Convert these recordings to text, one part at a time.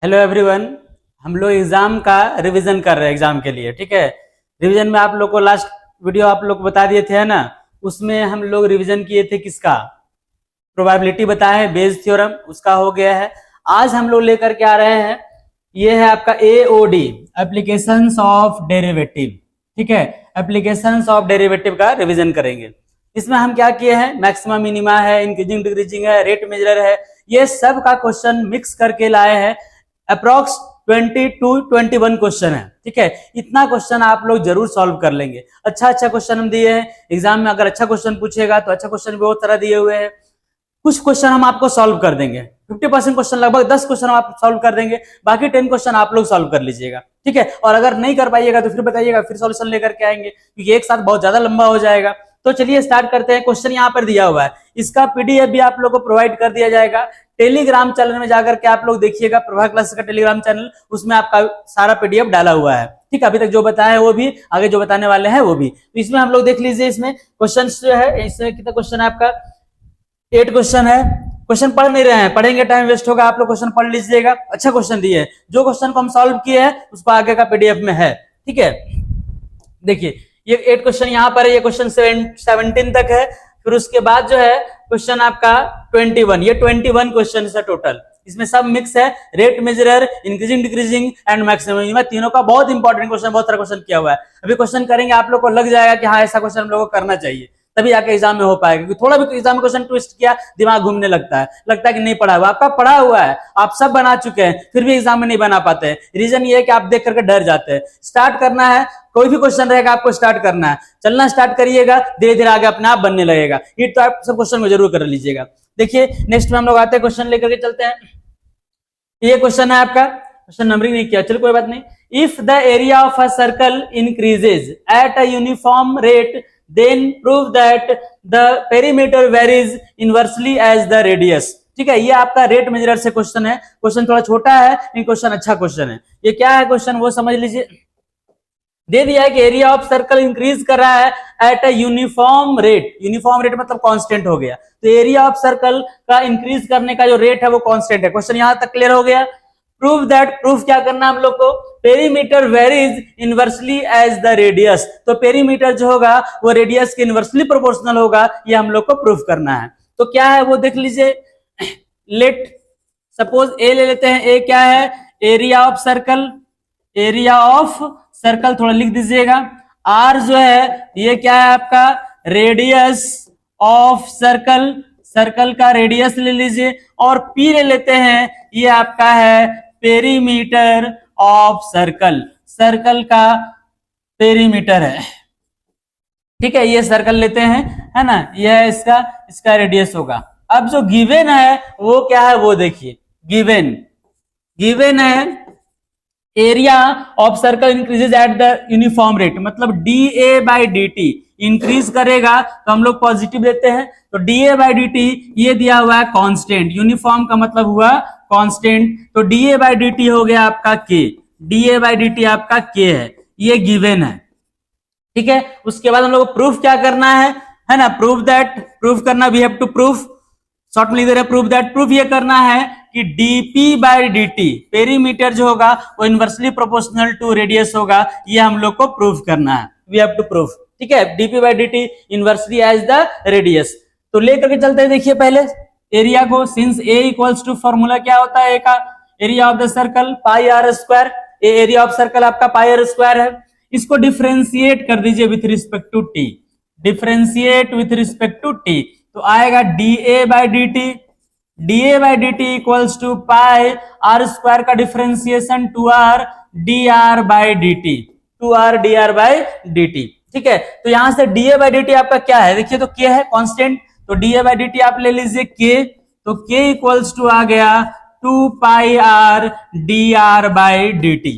Hello everyone. हम लोग exam का रिवीजन कर रहे हैं एग्जाम के लिए। ठीक है, रिवीजन में आप लोग को लास्ट वीडियो आप लोग को बता दिए थे, है ना। उसमें हम लोग रिवीजन किए थे किसका, प्रोबेबिलिटी बताए हैं, बेस थ्योरम, उसका हो गया है। आज हम लोग लेकर के आ रहे हैं, ये है आपका एओडी, एप्लीकेशंस ऑफ डेरिवेटिव। ठीक है, एप्लीकेशंस ऑफ डेरिवेटिव का रिवीजन करेंगे। इसमें हम क्या किए हैं, मैक्सिमम मिनिमा है, इंक्रीजिंग डिक्रीजिंग है, रेट मेजर है, ये सब का क्वेश्चन मिक्स करके लाए हैं। अप्रोक्स 20 to 21 क्वेश्चन है। ठीक है, इतना क्वेश्चन आप लोग जरूर सॉल्व कर लेंगे। अच्छा क्वेश्चन हम दिए हैं एग्जाम में, अगर अच्छा क्वेश्चन पूछेगा तो अच्छा क्वेश्चन भी बहुत तरह दिए हुए हैं। कुछ क्वेश्चन हम आपको सॉल्व कर देंगे, 50% क्वेश्चन, लगभग 10 क्वेश्चन हम आप सॉल्व कर देंगे, बाकी 10 क्वेश्चन आप लोग सॉल्व कर लीजिएगा। ठीक है, और अगर नहीं कर पाइएगा तो फिर बताइएगा, फिर सॉल्यूशन लेकर के आएंगे, क्योंकि एक साथ बहुत ज्यादा लंबा हो जाएगा। तो चलिए स्टार्ट करते हैं। क्वेश्चन यहाँ पर दिया हुआ है, इसका पीडीएफ भी आप लोग को प्रोवाइड कर दिया जाएगा। टेलीग्राम चैनल में जाकर के आप लोग देखिएगा, प्रभा क्लास का टेलीग्राम चैनल, उसमें आपका सारा पीडीएफ डाला हुआ है। ठीक है, अभी तक जो बताया है वो भी, आगे जो बताने वाले हैं वो भी, तो इसमें हम लोग देख लीजिए। इसमें क्वेश्चन जो है, इसमें कितना क्वेश्चन है आपका, 8 क्वेश्चन है। क्वेश्चन पढ़ नहीं रहे हैं, पढ़ेंगे टाइम वेस्ट होगा, आप लोग क्वेश्चन पढ़ लीजिएगा। अच्छा क्वेश्चन दिए है, जो क्वेश्चन को हम सॉल्व किए हैं उसको आगे का पीडीएफ में है। ठीक है, देखिए ये 8 क्वेश्चन यहाँ पर है, ये क्वेश्चन 17 तक है। फिर उसके बाद जो है क्वेश्चन आपका 21, ये 21 क्वेश्चन है टोटल। इसमें सब मिक्स है, rate measurer, increasing decreasing and maximum, तीनों का बहुत इंपॉर्टेंट क्वेश्चन, बहुत सारा क्वेश्चन किया हुआ है। अभी क्वेश्चन करेंगे, आप लोग को लग जाएगा कि हाँ ऐसा क्वेश्चन हम लोग को करना चाहिए, तभी आके एग्जाम में हो पाएगा। क्योंकि थोड़ा भी एग्जाम में क्वेश्चन ट्विस्ट किया, दिमाग घूमने लगता है कि नहीं पढ़ा हुआ। आपका पढ़ा हुआ है, आप सब बना चुके हैं, फिर भी एग्जाम में नहीं बना पाते हैं। रीजन ये है कि आप देख करके डर जाते हैं। स्टार्ट करना है, कोई भी क्वेश्चन रहेगा आपको स्टार्ट करना है, चलना स्टार्ट करिएगा, धीरे धीरे आगे अपने आप बनने लगेगा। ये तो आप सब क्वेश्चन को जरूर कर लीजिएगा। देखिए नेक्स्ट में हम लोग आते हैं, क्वेश्चन लेकर के चलते हैं। ये क्वेश्चन है आपका, क्वेश्चन नंबरिंग नहीं किया, चलो कोई बात नहीं। If the area of a circle increases at a uniform rate, then prove that the perimeter varies inversely as the radius। ठीक है, ये आपका रेट मेजरर से क्वेश्चन है। क्वेश्चन थोड़ा छोटा है लेकिन क्वेश्चन अच्छा क्वेश्चन है। ये क्या है क्वेश्चन, वो समझ लीजिए। दे दिया है कि एरिया ऑफ सर्कल इंक्रीज कर रहा है at a uniform rate. Uniform rate मतलब कांस्टेंट हो गया, तो एरिया ऑफ सर्कल का इंक्रीज करने का जो रेट है वो कांस्टेंट है। क्वेश्चन यहां तक क्लियर हो गया। प्रूव दैट, प्रूफ क्या करना हम लोग को, perimeter varies inversely as the radius. तो पेरीमीटर जो होगा वो रेडियस के इनवर्सली प्रोपोर्शनल होगा, ये हम लोग को प्रूफ करना है। तो क्या है वो देख लीजिए। लेट सपोज ए ले लेते हैं। ए क्या है, area of circle, area of circle थोड़ा लिख दीजिएगा। आर जो है ये क्या है आपका, रेडियस ऑफ सर्कल, सर्कल का रेडियस ले लीजिए। और पी ले लेते हैं, ये आपका है पेरीमीटर ऑफ सर्कल, सर्कल का पेरीमीटर है। ठीक है, ये सर्कल लेते हैं, है ना, यह है इसका रेडियस होगा। अब जो गिवन है वो क्या है वो देखिए। गिवन है area of circle increases at the uniform rate, मतलब d A by D t increase करेगा तो हम लोग पॉजिटिव देते हैं। तो d A by D t ये दिया हुआ है कांस्टेंट, यूनिफॉर्म का मतलब हुआ कांस्टेंट, तो d A by D T हो गया आपका के, D A by D t आपका के है, ये गिवन है। ठीक है, उसके बाद हम लोग को प्रूफ क्या करना है ना, प्रूफ दैट, प्रूफ करना, we have to proof, short में लिख दे रहे प्रूफ दैट। प्रूफ ये करना है कि डीपी बाई डी पेरीमीटर जो होगा वो इनवर्सली प्रोपोर्शनल टू रेडियस होगा, ये हम लोग को प्रूफ करना है, वी हैव टू प्रूफ। ठीक है, DP by D inversely as the radius. तो लेकर के चलते हैं, देखिए पहले एरिया को, since A equals to, formula क्या होता है ए का, area of the circle pi are square. Area of circle आपका पाई आर स्क्वायर है। इसको डिफरेंशिएट कर दीजिए with respect to T, differentiate with respect to T, तो आएगा D A by D T, D A by D t equals to pi are square का differentiation two r d r by D t, two r d r by D t. ठीक है, तो यहां से d A by D t आपका क्या है, देखिए तो के है कांस्टेंट, तो d A by D T आप ले लीजिए के, तो के इक्वल्स टू आ गया 2 pi r d r by D t.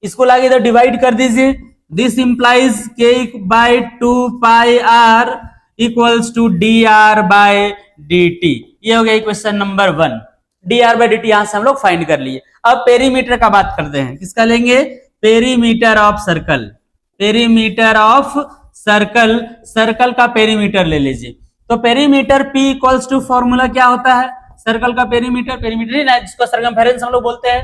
इसको लाके इधर डिवाइड कर दीजिए, this implies k by 2 pi r equals to d r by D t. ये हो गया question number 1। D r by D t यहां से हम लोग फाइंड कर लिए। अब पेरीमीटर का बात करते हैं, किसका लेंगे, perimeter of circle, perimeter of circle, circle का पेरीमीटर ले लीजिए। तो perimeter P equals to, formula क्या होता है सर्कल का पेरीमीटर, पेरीमीटर ही ना जिसको सरकमफेरेंस हम लोग बोलते हैं,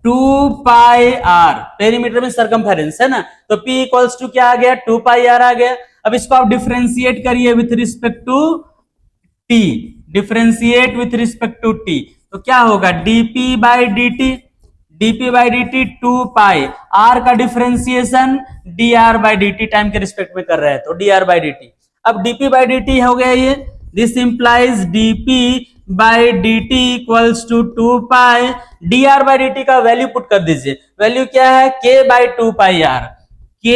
2 पाई आर, पेरीमीटर में सरकमफेरेंस है ना, तो P इक्वल्स टू क्या आ गया, 2 पाई आर आ गया। अब इसको आप डिफरेंशिएट करिए with respect to T, differentiate with respect to T, तो क्या होगा, dP by dt, dP by dt 2 pi, R का differentiation dr by dt time के रिस्पेक्ट में कर रहे हैं तो dr बाई dt। अब dP बाई dt हो गया ये, this implies dP by dt equals to 2 pi, dr by dt का वैल्यू पुट कर दीजिए, वैल्यू क्या है, k by 2 pi r, k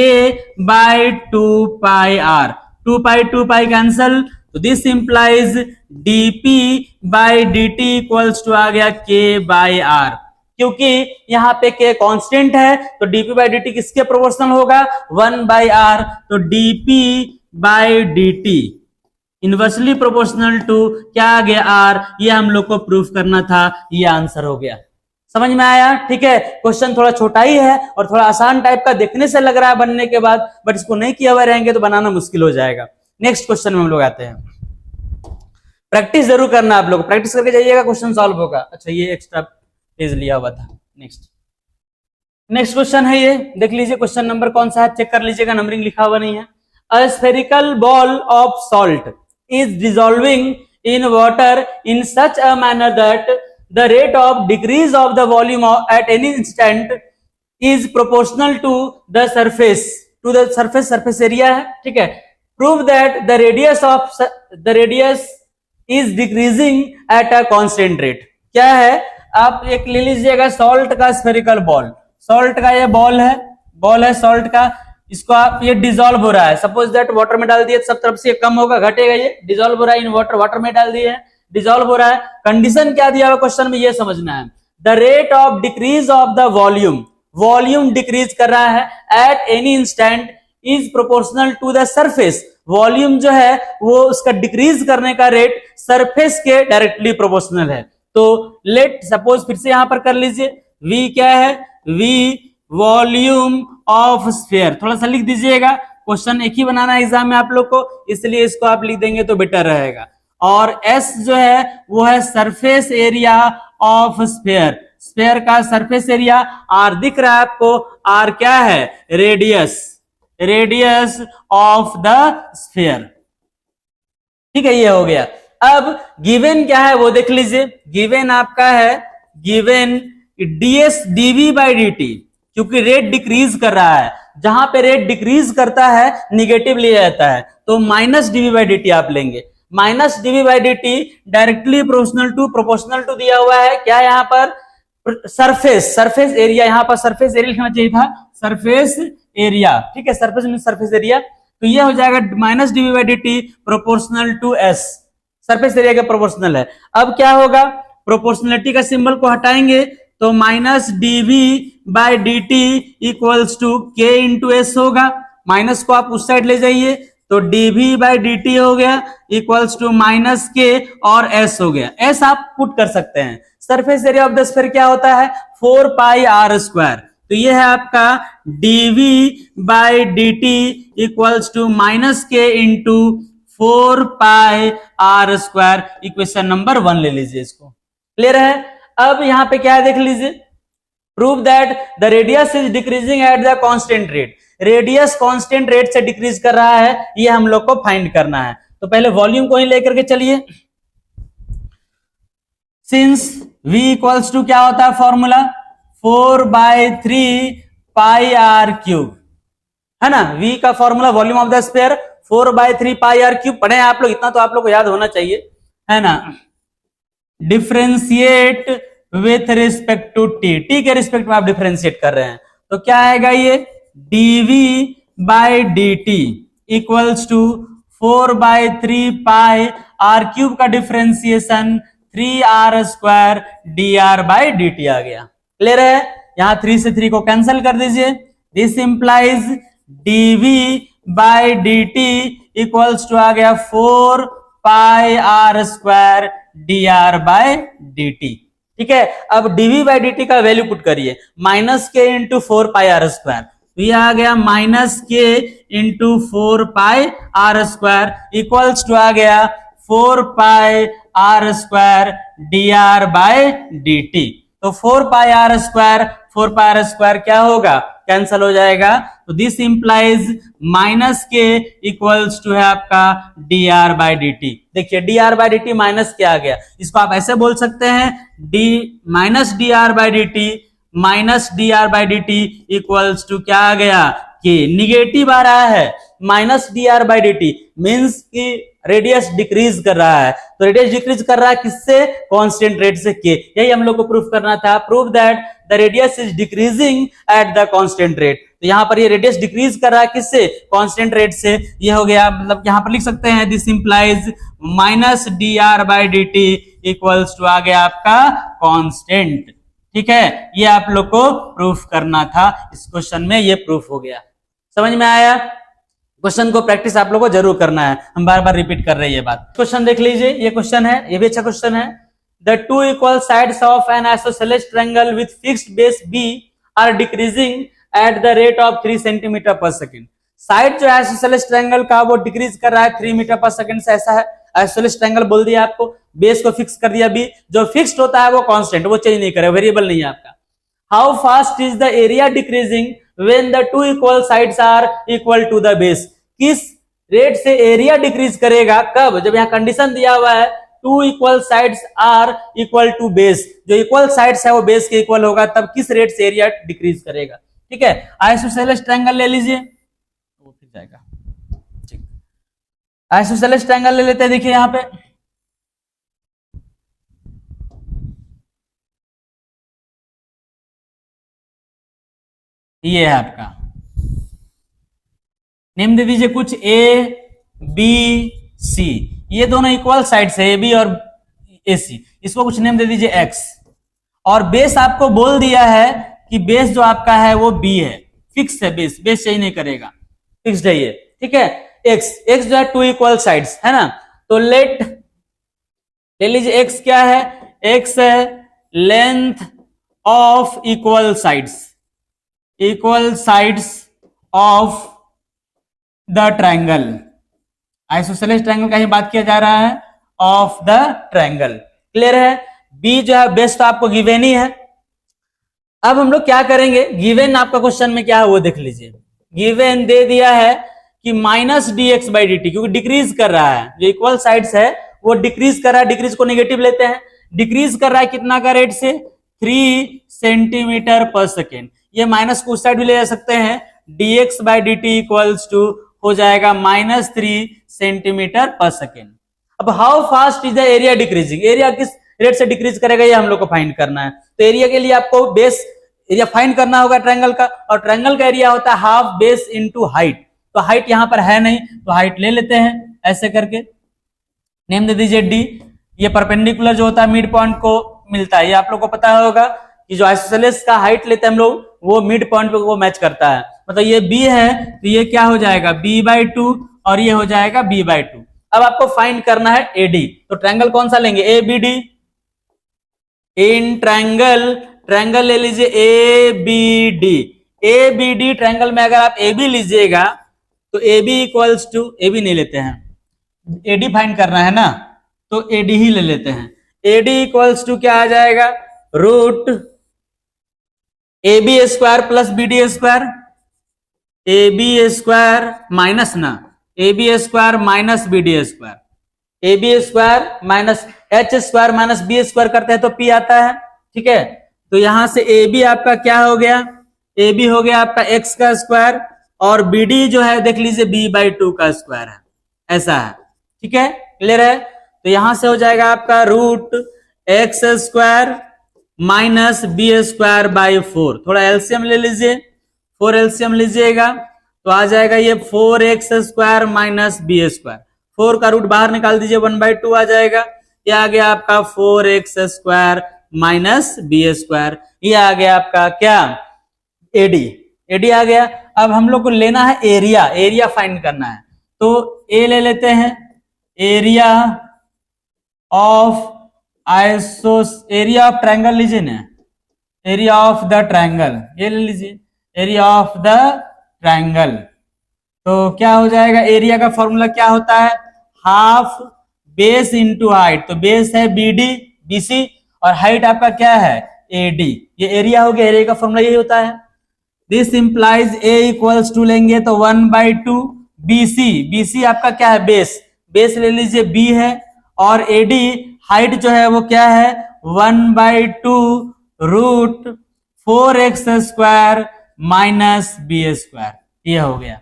by 2 pi r, 2 pi cancel, तो this implies dP by dt equals to आ गया k by r, क्योंकि यहाँ पे k कांस्टेंट है तो dP बाई dt किसके प्रोपोर्शनल होगा, 1 बाई r, तो dP by dt inversely proportional to क्या आ गया, r, ये हम लोग को प्रूफ करना था, ये आंसर हो गया। समझ में आया, ठीक है। क्वेश्चन थोड़ा छोटा ही है और थोड़ा आसान टाइप का देखने से लग रहा है बनने के बाद, बट इसको नहीं किया हुआ रहेंगे तो बनाना मुश्किल हो जाएगा। नेक्स्ट क्वेश्चन में हम लोग आते हैं, प्रैक्टिस जरूर करना, आप लोग प्रैक्टिस करके जाइएगा, क्वेश्चन सॉल्व होगा। अच्छा ये एक्स्ट्रा पेज लिया हुआ था। नेक्स्ट क्वेश्चन है, ये देख लीजिए क्वेश्चन नंबर कौन सा है, चेक कर लीजिएगा, नंबरिंग लिखा हुआ नहीं है। A spherical ball of salt is dissolving in water in such a manner that the rate of decrease of the volume at any instant is proportional to the surface area है, ठीक है। prove that the radius is decreasing at a constant rate। क्या है, आप एक ले लीजिएगा salt का स्फेरिकल बॉल, सॉल्ट का ये बॉल है सॉल्ट का, इसको आप, ये डिजोल्व हो रहा है, सपोज दैट वाटर में डाल दिए सब तरफ से कम होगा, घटेगा, ये डिजोल्व हो रहा है इन वाटर में डाल दिए, डिजोल्व हो रहा है। कंडीशन क्या दिया हुआ क्वेश्चन में, ये समझना है, the rate of decrease of the volume decrease कर रहा है at any instant is proportional to the surface, volume जो है वो उसका डिक्रीज करने का रेट सरफेस के डायरेक्टली प्रोपोर्शनल है। तो लेट सपोज, फिर से यहां पर कर लीजिए, V क्या है, V वॉल्यूम ऑफ स्फीयर, थोड़ा सा लिख दीजिएगा, क्वेश्चन एक ही बनाना है एग्जाम में आप लोग को, इसलिए इसको आप लिख देंगे तो बेटर रहेगा। और S जो है वो है surface area of sphere, sphere का सरफेस एरिया, R दिख रहा है आपको, R क्या है, रेडियस ऑफ द स्फीयर, ठीक है, ये हो गया। अब गिवन क्या है वो देख लीजिए, गिवन आपका है, given ds dv by dt, क्योंकि रेट डिक्रीज कर रहा है, जहां पे रेट डिक्रीज करता है निगेटिव लिया जाता है, तो minus DV by D T आप लेंगे, minus DV by D T directly proportional to दिया हुआ है, क्या यहाँ पर सरफेस एरिया, यहाँ पर सरफेस एरिया लिखना चाहिए था, सरफेस एरिया, ठीक है, सरफेस मीन सरफेस एरिया, तो ये हो जाएगा minus DV by D t proportional to s, surface area का प्रोपोर्शनल है। अब क्या होगा, प्रोपोर्शनलिटी का सिंबल को हटाएंगे तो minus DV by D t equals to k into s होगा, माइनस को आप उस साइड ले जाइए तो डीवी बाई डी टी हो गया इक्वल्स टू माइनस के और एस हो गया, एस आप पुट कर सकते हैं। Surface area of the sphere क्या होता है, 4 पाई आर स्क्वायर, तो ये है आपका d v by D t equals to minus k into 4 pi are square, equation number 1 ले लीजिए इसको, क्लियर है। अब यहां पे क्या है देख लीजिए, prove that the radius is decreasing at the constant rate, radius constant rate से डिक्रीज कर रहा है, ये हम लोग को फाइंड करना है। तो पहले वॉल्यूम को ही लेकर के चलिए, सिंस v इक्वल्स टू क्या होता है फॉर्मूला, 4/3 पाई आर क्यूब, है ना, v का formula volume of the sphere 4/3 pi r cube, पढ़े आप लोग, इतना तो आप लोग को याद होना चाहिए, है ना। Differentiate with respect to t के रिस्पेक्ट में आप डिफरेंशिएट कर रहे हैं, तो क्या आएगा ये, dv by D t equals to 4/3 pi r cube का differentiation 3r square dr by D t आ गया, क्लियर है। यहां 3 से 3 को कैंसिल कर दीजिए, this implies dv by D t equals to आ गया 4 pi are square dr by dt, ठीक है। अब dv बाई dt का वैल्यू पुट करिए, minus k into 4 pi are square, तो ये आ गया minus k into 4 pi are square equals to आ गया 4 pi are square dr by dt, तो 4 pi are square 4 pi square क्या होगा, कैंसल हो जाएगा। तो दिस इंप्लाइज माइनस के इक्वल्स टू है आपका dr/dt। देखिए dr/dt माइनस क्या आ गया, इसको आप ऐसे बोल सकते हैं d minus dr/dt equals to क्या आ गया कि निगेटिव आ रहा है, माइनस dr/dt मीन्स कि रेडियस डिक्रीज कर रहा है। तो रेडियस डिक्रीज कर रहा है किससे, कांस्टेंट रेट से के। यही हम लोग को प्रूफ करना था, prove that the radius is decreasing at the constant rate. तो यहां पर ये रेडियस डिक्रीज कर रहा है किससे, कांस्टेंट रेट से। ये हो गया, मतलब यहां पर लिख सकते हैं this implies minus dr/dt equals to आ गया आपका कांस्टेंट। ठीक है, ये आप लोग को प्रूफ करना था, इस क्वेश्चन में ये प्रूफ हो गया। समझ में आया? क्वेश्चन को प्रैक्टिस आप लोगों को जरूर करना है, हम बार बार रिपीट कर रहे हैं ये बात। क्वेश्चन देख लीजिए, ये क्वेश्चन है, ये भी अच्छा क्वेश्चन है। The two equal sides of an isosceles triangle with fixed base b are decreasing at the rate of 3 centimetre per second. Side जो है आइसोसेलेस ट्रायंगल का वो डिक्रीज कर रहा है 3 मीटर पर सेकेंड से, ऐसा है। आइसोसेलेस ट्रायंगल बोल दिया आपको, बेस को फिक्स कर दिया बी, जो फिक्स्ड होता है वो कांस्टेंट, वो चेंज नहीं करे, वेरिएबल नहीं है आपका। How fast is the area decreasing when the two equal sides are equal to the base. किस रेट से एरिया डिक्रीज करेगा, कब, जब यहां कंडीशन दिया हुआ है two equal sides are equal to base, जो इक्वल साइड्स है वो बेस के इक्वल होगा, तब किस रेट से एरिया डिक्रीज करेगा। ठीक है, आइसोसेलेस ट्रायंगल ले लीजिए, वो फिर जाएगा। ठीक, आइसोसेलेस ट्रायंगल ले लेते हैं। देखिए यहां पे ये है आपका, नेम दे दीजिए कुछ ए बी सी, ये दोनों इक्वल साइड्स है ए बी और ए सी, इसको कुछ नेम दे दीजिए एक्स। और बेस आपको बोल दिया है कि बेस जो आपका है वो बी है, फिक्स है बेस, बेस चेंज नहीं करेगा, फिक्स्ड है ये। ठीक है, एक्स, एक्स जो है टू इक्वल साइड्स है ना, तो ले लीजिए एक्स क्या है, एक्स है length of equal sides, equal sides of the triangle. Isosceles triangle का ही बात किया जा रहा है, ऑफ द ट्रायंगल। क्लियर है? बी जो है बेस तो आपको गिवन ही है। अब हम लोग क्या करेंगे, गिवन आपका क्वेश्चन में क्या है वो देख लीजिए। गिवन दे दिया है कि माइनस dx/dt, क्योंकि डिक्रीज कर रहा है, जो इक्वल साइड्स है वो डिक्रीज कर रहा है, डिक्रीज को नेगेटिव लेते हैं, डिक्रीज कर रहा है कितना का रेट से, 3 सेंटीमीटर पर सेकेंड। ये माइनस को उस साइड भी ले जा सकते हैं, dx/dt इक्वल्स टू हो जाएगा -3 सेंटीमीटर पर सेकेंड। अब how fast is the area decreasing, area किस रेट से डिक्रीज करेगा ये हम लोग को फाइंड करना है। तो एरिया के लिए आपको बेस एरिया फाइंड करना होगा ट्रायंगल का, और ट्रायंगल का एरिया होता है हाफ बेस इनटू हाइट। तो हाइट यहां पर है नहीं, तो हाइट ले लेते हैं ऐसे करके, नेम दे दीजिए डी। ये परपेंडिकुलर जो होता है मिड पॉइंट को मिलता है, ये आप लोग को पता होगा कि जो आइसोसेलेस का हाइट लेते हैं हम लोग वो मिड पॉइंट पे वो मैच करता है। मतलब ये b है तो ये क्या हो जाएगा b/2 और ये हो जाएगा b/2। अब आपको फाइंड करना है AD, तो ट्रायंगल कौन सा लेंगे, ABD। इन ट्रायंगल ले लीजिए ABD। ABD ट्रायंगल में अगर आप AB लीजिएगा तो AB इक्वल्स टू, AB नहीं लेते हैं, AD फाइंड करना है ना, तो AD ही ले लेते हैं। AD इक्वल्स टू क्या आ जाएगा, root AB square plus BD square, AB square minus ना, AB square minus BD square, AB square minus H square minus B square करते हैं तो P आता है। ठीक है, तो यहां से AB आपका क्या हो गया, AB हो गया आपका x का स्क्वायर, और BD जो है देख लीजिए b/2 का स्क्वायर है, ऐसा है। ठीक है, क्लियर है? तो यहां से हो जाएगा आपका root x square minus b square by 4। थोड़ा एलसीएम ले लीजिए, 4 एलसीएम लीजिएगा तो आ जाएगा ये 4x square minus b square, 4 का रूट बाहर निकाल दीजिए 1/2 आ जाएगा। ये आ गया आपका 4x square minus b square, ये आ गया आपका क्या, AD आ गया। अब हम लोग को लेना है एरिया, एरिया फाइंड करना है, तो ए ले लेते हैं, area of area of triangle लीजिए ना, एरिया ऑफ द ट्रायंगल ये ले लीजिए, एरिया ऑफ द ट्रायंगल। तो क्या हो जाएगा, एरिया का फॉर्मूला क्या होता है, हाफ बेस इंटू हाइट। तो बेस है BD BC और हाइट आपका क्या है AD। ये एरिया हो गया, एरिया का फॉर्मूला यही होता है। This implies A equals to लेंगे तो 1/2 BC। BC आपका क्या है, बेस। बेस ले लीजिए B है, और AD हाइट जो है वो क्या है, 1/2 रूट 4x² माइनस B²। ये हो गया।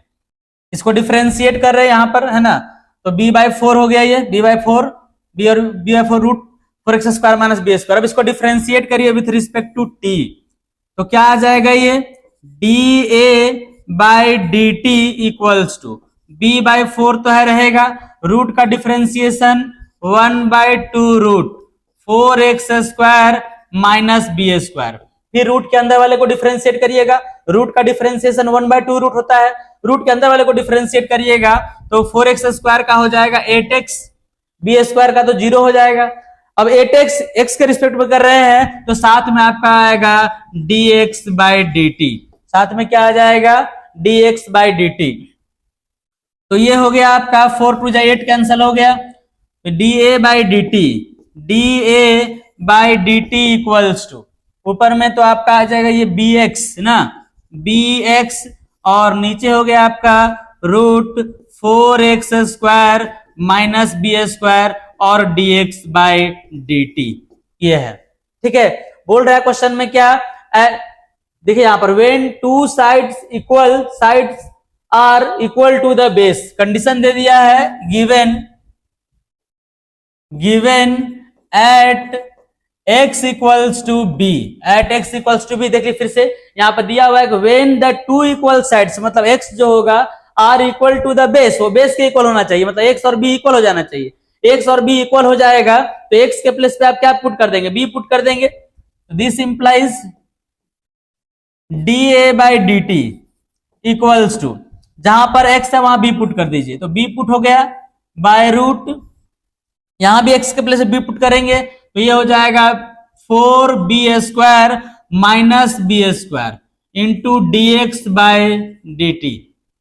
इसको डिफरेंशिएट कर रहे हैं यहां पर, है ना, तो B/4 हो गया, ये B/4, B/4 root 4x² minus B²। अब इसको डिफरेंशिएट करिए विथ रिस्पेक्ट टू T, तो क्या आ जाएगा, ये dA/dt इक्वल्स टू B/4 तो है रहेगा, रूट का differentiation 1/2 root 4x² minus B²। फिर रूट के अंदर वाले को डिफरेंशिएट करिएगा, रूट का डिफरेंशिएशन 1/2 रूट होता है, रूट के अंदर वाले को डिफरेंशिएट करिएगा तो 4x² का हो जाएगा 8x, B² का तो 0 हो जाएगा। अब 8x x के रिस्पेक्ट में कर रहे हैं तो साथ में आपका आएगा dx/dt, साथ में क्या आ जाएगा, dx/dt। तो ये हो गया आपका 4 2 8 कैंसिल हो गया, तो dA/dt इक्वल्स टू, ऊपर में तो आपका आ जाएगा ये bx ना, bx, और नीचे हो गया आपका रूट 4x² माइनस B² और dx/dt। ये है, ठीक है। बोल रहा है क्वेश्चन में क्या, देखिए यहां पर when two sides are equal to the base, condition दे दिया है, given at x equals to b, at x equals to b। देखिए फिर से यहां पर दिया हुआ है when the two equal sides, मतलब x जो होगा are equal to the base, वो बेस के इक्वल होना चाहिए, मतलब x और b इक्वल हो जाना चाहिए। x और b इक्वल हो जाएगा तो x के प्लेस पे आप क्या पुट कर देंगे, b पुट कर देंगे। This implies dA/dt equals to, जहां पर x है वहां b पुट कर दीजिए, तो b पुट हो गया बाय रूट, यहां भी x के प्लेस b पुट करेंगे तो ये हो जाएगा 4b² minus B² into dx/dt।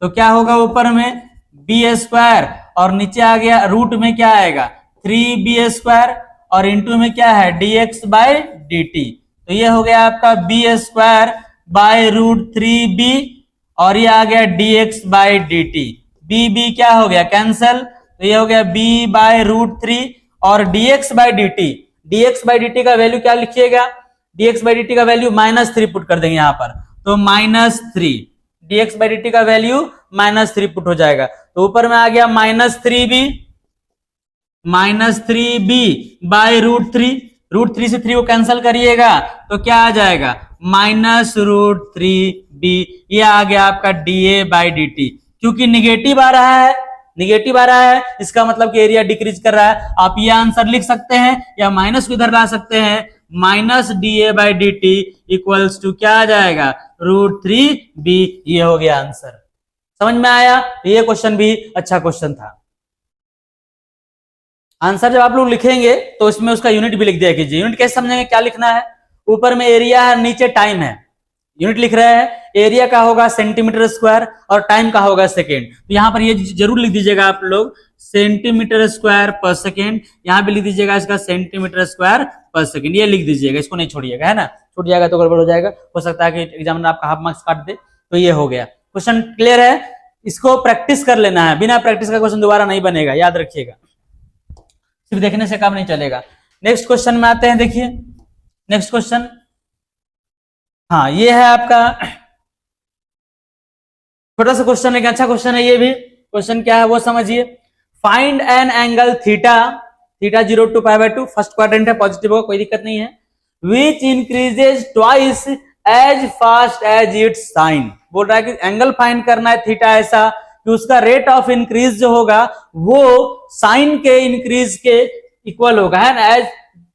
तो क्या होगा, ऊपर में B² और नीचे आ गया रूट में क्या आएगा 3b² और इंटू में क्या है dx/dt। तो ये हो गया आपका B² बाय रूट 3b और ये आ गया dx/dt। b क्या हो गया, कैंसल, तो ये हो गया b बाय रूट 3 और dx/dt का वैल्यू क्या लिखिएगा, dx/dt का वैल्यू -3 पुट कर देंगे यहां पर, तो -3, dx/dt का वैल्यू -3 पुट हो जाएगा, तो ऊपर में आ गया -3b बाय रूट 3, रूट 3 से 3 को कैंसिल करिएगा तो क्या आ जाएगा -√3b। ये आ गया आपका dA/dt। क्योंकि निगेटिव आ रहा है, इसका मतलब कि एरिया डिक्रीज कर रहा है। आप ये आंसर लिख सकते हैं या माइनस को इधर ला सकते हैं, -dA/dt इक्वल्स टू क्या आ जाएगा √3b। ये हो गया आंसर, समझ में आया। ये क्वेश्चन भी अच्छा क्वेश्चन था। आंसर जब आप लोग लिखेंगे तो इसमें उसका यूनिट भी लिख दिया कीजिए। यूनिट कैसे समझेंगे, क्या लिखना है, ऊपर में एरिया है, नीचे टाइम है, यूनिट लिख रहे हैं, एरिया का होगा सेंटीमीटर स्क्वायर और टाइम का होगा सेकेंड। तो यहां पर ये जरूर लिख दीजिएगा आप लोग सेंटीमीटर स्क्वायर पर सेकेंड, यहां भी लिख दीजिएगा इसका सेंटीमीटर स्क्वायर पर सेकेंड, ये लिख दीजिएगा, इसको नहीं छोड़िएगा, है ना, छूट जाएगा तो गड़बड़ हो जाएगा, हो सकता है कि एग्जामिनर आपका हाफ मार्क्स काट दे। तो ये हो गया क्वेश्चन, क्लियर है। इसको प्रैक्टिस कर लेना है, बिना प्रैक्टिस का क्वेश्चन दोबारा नहीं बनेगा, याद रखिएगा, सिर्फ देखने से काम नहीं चलेगा। नेक्स्ट क्वेश्चन में आते हैं, देखिए नेक्स्ट क्वेश्चन, हाँ ये है आपका छोटा सा क्वेश्चन है, अच्छा क्वेश्चन है ये भी। क्वेश्चन क्या है वो समझिए, find an angle theta 0 to π/2, first quadrant है, पॉजिटिव होगा, कोई दिक्कत नहीं है, which increases twice as fast as its sine. बोल रहा है कि एंगल फाइंड करना है थीटा ऐसा कि उसका रेट ऑफ इंक्रीज जो होगा वो साइन के इंक्रीज के इक्वल होगा, है ना, एज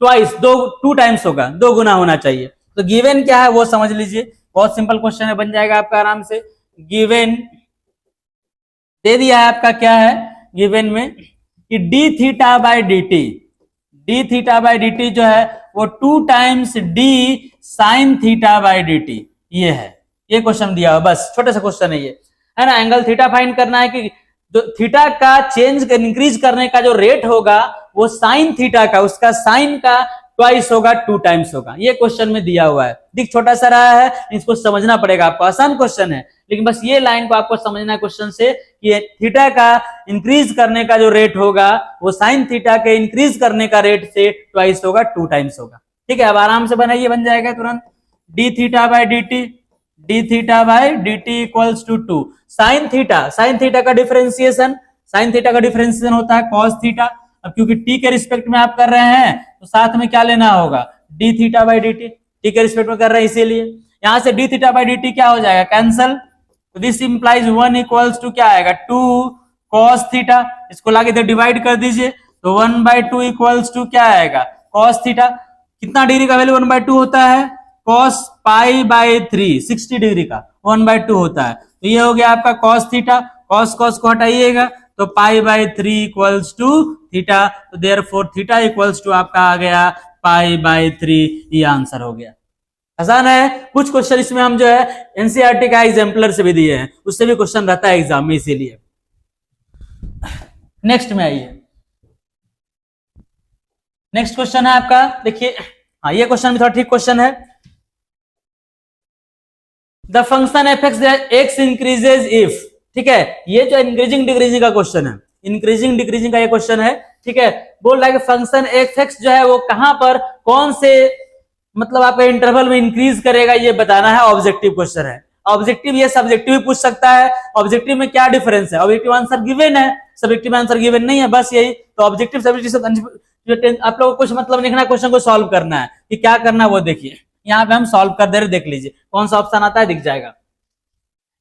ट्वाइस, 2 टाइम्स होगा, 2 गुना होना चाहिए। तो गिवन क्या है वो समझ लीजिए, बहुत सिंपल क्वेश्चन है, बन जाएगा आपका आराम से। गिवन दे दिया है आपका, क्या है गिवन में कि d θ/dt जो है वो 2 टाइम्स d sin θ/dt, ये है, ये क्वेश्चन दिया हुआ, बस छोटा सा क्वेश्चन है ये, है ना। एंगल थीटा फाइंड करना है कि जो थीटा का चेंज इंक्रीज करने का जो रेट होगा वो साइन थीटा का, उसका साइन का ट्वाइस होगा, 2 टाइम्स होगा। ये क्वेश्चन में दिया हुआ है, दिख छोटा सा रहा है, इसको समझना पड़ेगा आपको। आसान क्वेश्चन है, लेकिन बस ये लाइन को आपको समझना है क्वेश्चन से कि थीटा का इंक्रीज करने का जो रेट होगा वो साइन थीटा के इंक्रीज करने का रेट से ट्वाइस होगा, 2 टाइम्स होगा। ठीक है, अब आराम से बनाइए, बन जाएगा तुरंत। D theta by D T, d theta by D t equals to 2 sine theta. Sine theta का डिफरेंशिएशन, साइन थीटा का डिफरेंशिएशन होता है कॉस थीटा। अब क्योंकि टी के रिस्पेक्ट में आप कर रहे हैं तो साथ में क्या लेना होगा, D theta by D T. T के रिस्पेक्ट में कर रहे हैं इसीलिए यहां से D theta by D T क्या हो जाएगा, कैंसल। तो दिस इंप्लाइज 1 इक्वल्स टू क्या आएगा, 2 कॉस थीटा। इसको लाके इधर डिवाइड कर दीजिए तो 1/2 इक्वल्स टू क्या आएगा, कॉस थीटा। कितना डिग्री का वैल्यू 1/2 होता है, कॉस पाई बाई 3, 60 डिग्री का 1/2 होता है। तो ये हो गया आपका कॉस थीटा। कॉस कॉस को हटाइएगा तो pi by 3 equals to theta. तो देयरफॉर थीटा इक्वल्स टू आपका आ गया पाई बाई 3। ये आंसर हो गया। आसान है। कुछ क्वेश्चन इसमें हम जो है एनसीईआरटी का एग्जाम्पलर से भी दिए हैं, उससे भी क्वेश्चन रहता है एग्जाम में, इसीलिए। नेक्स्ट में आइए, नेक्स्ट क्वेश्चन है आपका, देखिए। हाँ, ये क्वेश्चन भी थोड़ा ठीक क्वेश्चन है। The function F x increases if, ठीक है, ये जो इंक्रीजिंग डिक्रीजिंग का क्वेश्चन है, इंक्रीजिंग डिक्रीजिंग का ये क्वेश्चन है। ठीक है, बोल रहा है कि फंक्शन एफ एक्स जो है वो कहां पर कौन से मतलब आपका इंटरवल में इंक्रीज करेगा, ये बताना है। ऑब्जेक्टिव क्वेश्चन है। ऑब्जेक्टिव ये सब्जेक्टिव भी पूछ सकता है। ऑब्जेक्टिव में क्या डिफरेंस है, ऑब्जेक्टिव आंसर गिवन है, सब्जेक्टिव आंसर गिवन नहीं है, बस यही। तो ऑब्जेक्टिव सब्जेक्टिव आप लोगों को कुछ मतलब लिखना, क्वेश्चन को सॉल्व करना है कि क्या करना है वो देखिए। यहाँ पे हम सॉल्व कर दे रहे, देख लीजिए कौन सा ऑप्शन आता है, दिख जाएगा।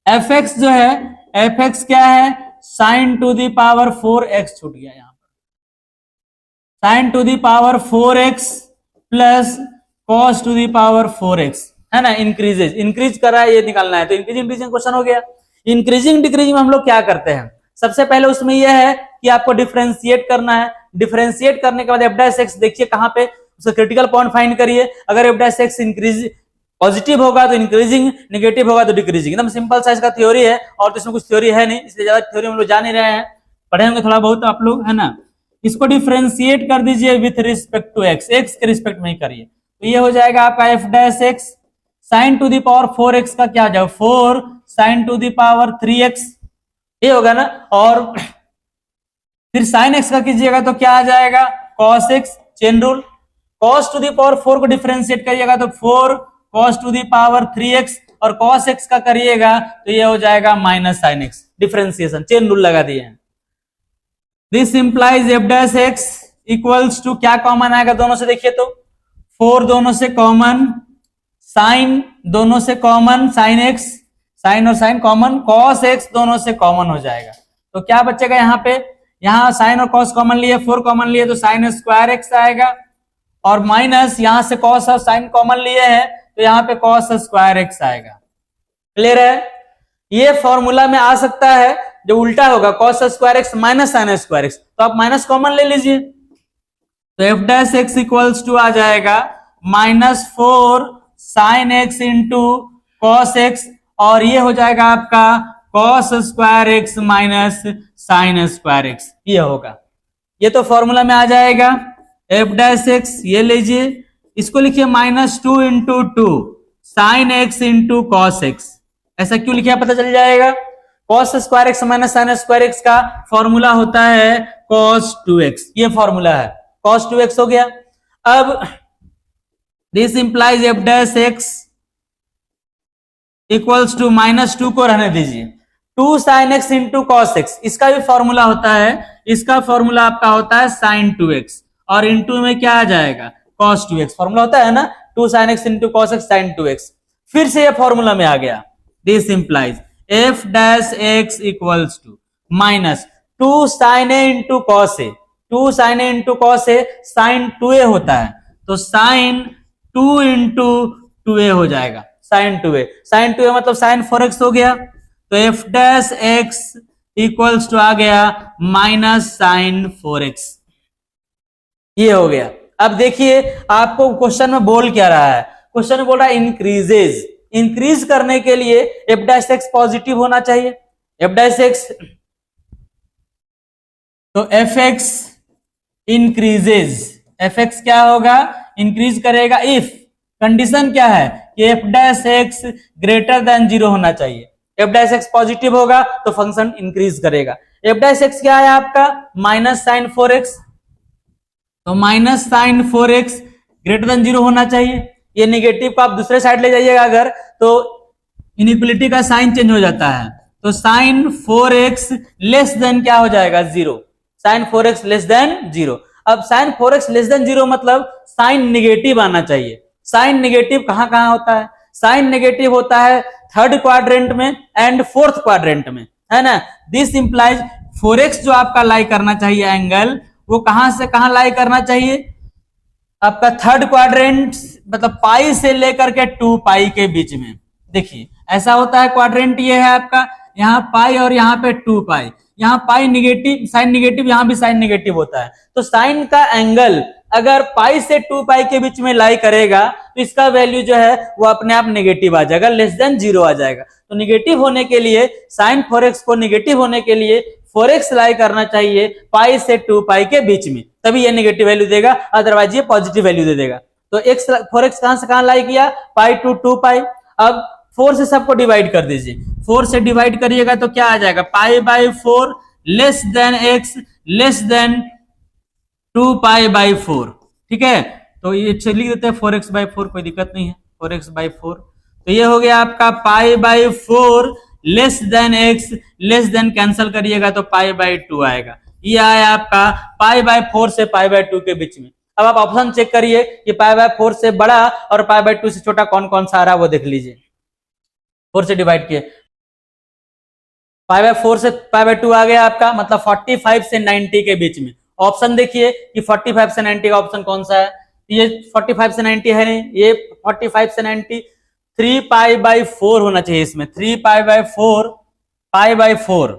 एफ एक्स जो है, एफ एक्स क्या है, sign to the power 4x छूट गया यहाँ पर, sine to the power 4x plus cos to the power 4x है ना। इंक्रीजेज, इंक्रीज कर रहा है, ये निकालना है। तो इंक्रीजिंग डिक्रीजिंग क्वेश्चन हो गया। इंक्रीजिंग डिक्रीजिंग में हम लोग क्या करते हैं, सबसे पहले उसमें यह है कि आपको डिफरेंशिएट करना है। डिफरेंशिएट करने के बाद एफ डैश एक्स देखिए कहां पे, उसका क्रिटिकल पॉइंट फाइंड करिए। अगर F dash x increase positive होगा तो इंक्रीजिंग, नेगेटिव होगा तो डिक्रीजिंग। एकदम सिंपल सा इसका थ्योरी है, और तो इसमें कुछ थ्योरी है नहीं, इसलिए ज्यादा थ्योरी हम लोग जान ही रहे हैं, पढ़े होंगे थोड़ा बहुत आप लोग, है ना। इसको डिफरेंशिएट कर दीजिए with respect to x, x के रिस्पेक्ट में ही करिए। तो ये हो जाएगा आपका f dash x sine to the power 4x का क्या जाएगा, 4 sign to the power 3x, ये होगा ना। और फिर साइन x का कीजिएगा तो क्या आ जाएगा, cos x, chain rule. cos to the power 4 को डिफरेंशिएट करिएगा तो 4 cos to the power 3x, और cos x का करिएगा तो ये हो जाएगा minus sine x। Differentiation, chain rule लगा दिए हैं। This implies f dash x equals to, क्या कॉमन आएगा दोनों से, देखिए तो 4 दोनों से कॉमन, साइन दोनों से कॉमन, साइन एक्स, साइन और साइन कॉमन, कॉस एक्स दोनों से कॉमन हो जाएगा। तो क्या बचेगा यहाँ पे, यहाँ साइन और कॉस कॉमन लिए, 4 कॉमन लिए तो साइन स्क्वायर एक्स आएगा, और माइनस यहां से कॉस और साइन कॉमन लिए हैं तो यहाँ पे कॉस स्क्वायर एक्स आएगा। क्लियर है। ये फॉर्मूला में आ सकता है जो उल्टा होगा, cos square x minus sine square x, तो आप माइनस कॉमन ले लीजिए। तो f dash x equals to आ जाएगा -4 sine x into cos x, और ये हो जाएगा आपका cos square x minus sine square x, ये होगा। ये तो फॉर्मूला में आ जाएगा। एफ डैश एक्स ये लीजिए, इसको लिखिए -2 into 2 sine x into cos x. ऐसा क्यों लिखा पता चल जाएगा। Cos square x minus sine square x का फॉर्मूला होता है कॉस 2x, ये फॉर्मूला है, cos 2x हो गया। अब this implies f dash x equals to -2 को रहने दीजिए, 2 sine x into cos x, इसका भी फॉर्मूला होता है, इसका फॉर्मूला आपका होता है साइन 2x, और इंटू में क्या आ जाएगा cos 2x, फॉर्मूला होता है ना 2 sine x into cos x sine 2x। फिर से ये फॉर्मूला में आ गया। This implies f dash x equals to -2 sine a into cos a, 2 sine a into cos a, sine 2a होता है तो साइन 2 इंटू 2a हो जाएगा, साइन 2a, साइन 2a मतलब साइन 4x हो गया। तो f dash x equals to आ गया माइनस साइन 4x, ये हो गया। अब देखिए आपको क्वेश्चन में बोल क्या रहा है, क्वेश्चन में बोल रहा है इंक्रीजेज, इंक्रीज करने के लिए एफ डैश एक्स पॉजिटिव होना चाहिए। एफ डैश एक्स तो F x increases, F x क्या होगा, इंक्रीज करेगा इफ, कंडीशन क्या है कि F dash x greater than 0 होना चाहिए। एफ डैश एक्स पॉजिटिव होगा तो फंक्शन इंक्रीज करेगा। एफ डैश एक्स क्या है आपका माइनस साइन 4x, तो minus sign 4x greater than 0 होना चाहिए। ये निगेटिव को आप दूसरे साइड ले जाइएगा अगर, तो इनइक्वलिटी का साइन चेंज हो जाता है, तो साइन 4x लेस देन क्या हो जाएगा 0, साइन 4x लेस देन 0। अब साइन 4x लेस देन 0 मतलब साइन निगेटिव आना चाहिए। साइन निगेटिव कहां कहां होता है, साइन नेगेटिव होता है थर्ड क्वाड्रेंट में एंड फोर्थ क्वाड्रेंट में, है ना। दिस इंप्लाइज 4x जो आपका लाई करना चाहिए एंगल, वो कहां से कहां लाई करना चाहिए, आपका थर्ड क्वाड्रेंट मतलब पाई से लेकर के 2 पाई के बीच में। देखिए ऐसा होता है क्वाड्रेंट, ये है आपका यहाँ पाई और यहाँ पे 2 पाई, यहाँ पाई निगेटिव साइन निगेटिव, यहाँ भी साइन निगेटिव होता है। तो साइन का एंगल अगर पाई से 2 पाई के बीच में लाई करेगा तो इसका वैल्यू जो है वो अपने आप नेगेटिव आ जाएगा, लेस देन 0 आ जाएगा। तो नेगेटिव होने के लिए साइन 4x को नेगेटिव होने के लिए 4x लाई करना चाहिए पाई से 2 पाई के बीच में, तभी ये नेगेटिव वैल्यू देगा, अदरवाइज ये पॉजिटिव वैल्यू दे देगा। तो 4x कहां से कहां लाई किया, पाई टू 2 पाई। अब 4 से सबको डिवाइड कर दीजिए, 4 से डिवाइड करिएगा तो क्या आ जाएगा, pi by 4 less than x less than 2 pi by 4। ठीक है, तो ये लिख देते हैं 4x बाई 4, कोई दिक्कत नहीं है, 4x बाई 4। तो ये हो गया आपका पाई by 4 less than x less than cancel करिएगा तो पाई बाई 2 आएगा। ये आया आपका पाई बाई 4 से पाई बाई 2 के बीच में। अब आप ऑप्शन चेक करिए कि पाई बाई 4 से बड़ा और पाई बाई 2 से छोटा कौन कौन सा आ रहा है वो देख लीजिए। 4 से डिवाइड किए, पाई बाई 4 से पाई बाई 2 आ गया आपका, मतलब 45 से 90 के बीच में। ऑप्शन देखिए कि 45 से 90 का ऑप्शन कौन सा है, ये 45 से 90 है नहीं, ये 45 से 90 3 पाई बाई 4 होना चाहिए इसमें, 3 pi by 4 pi by 4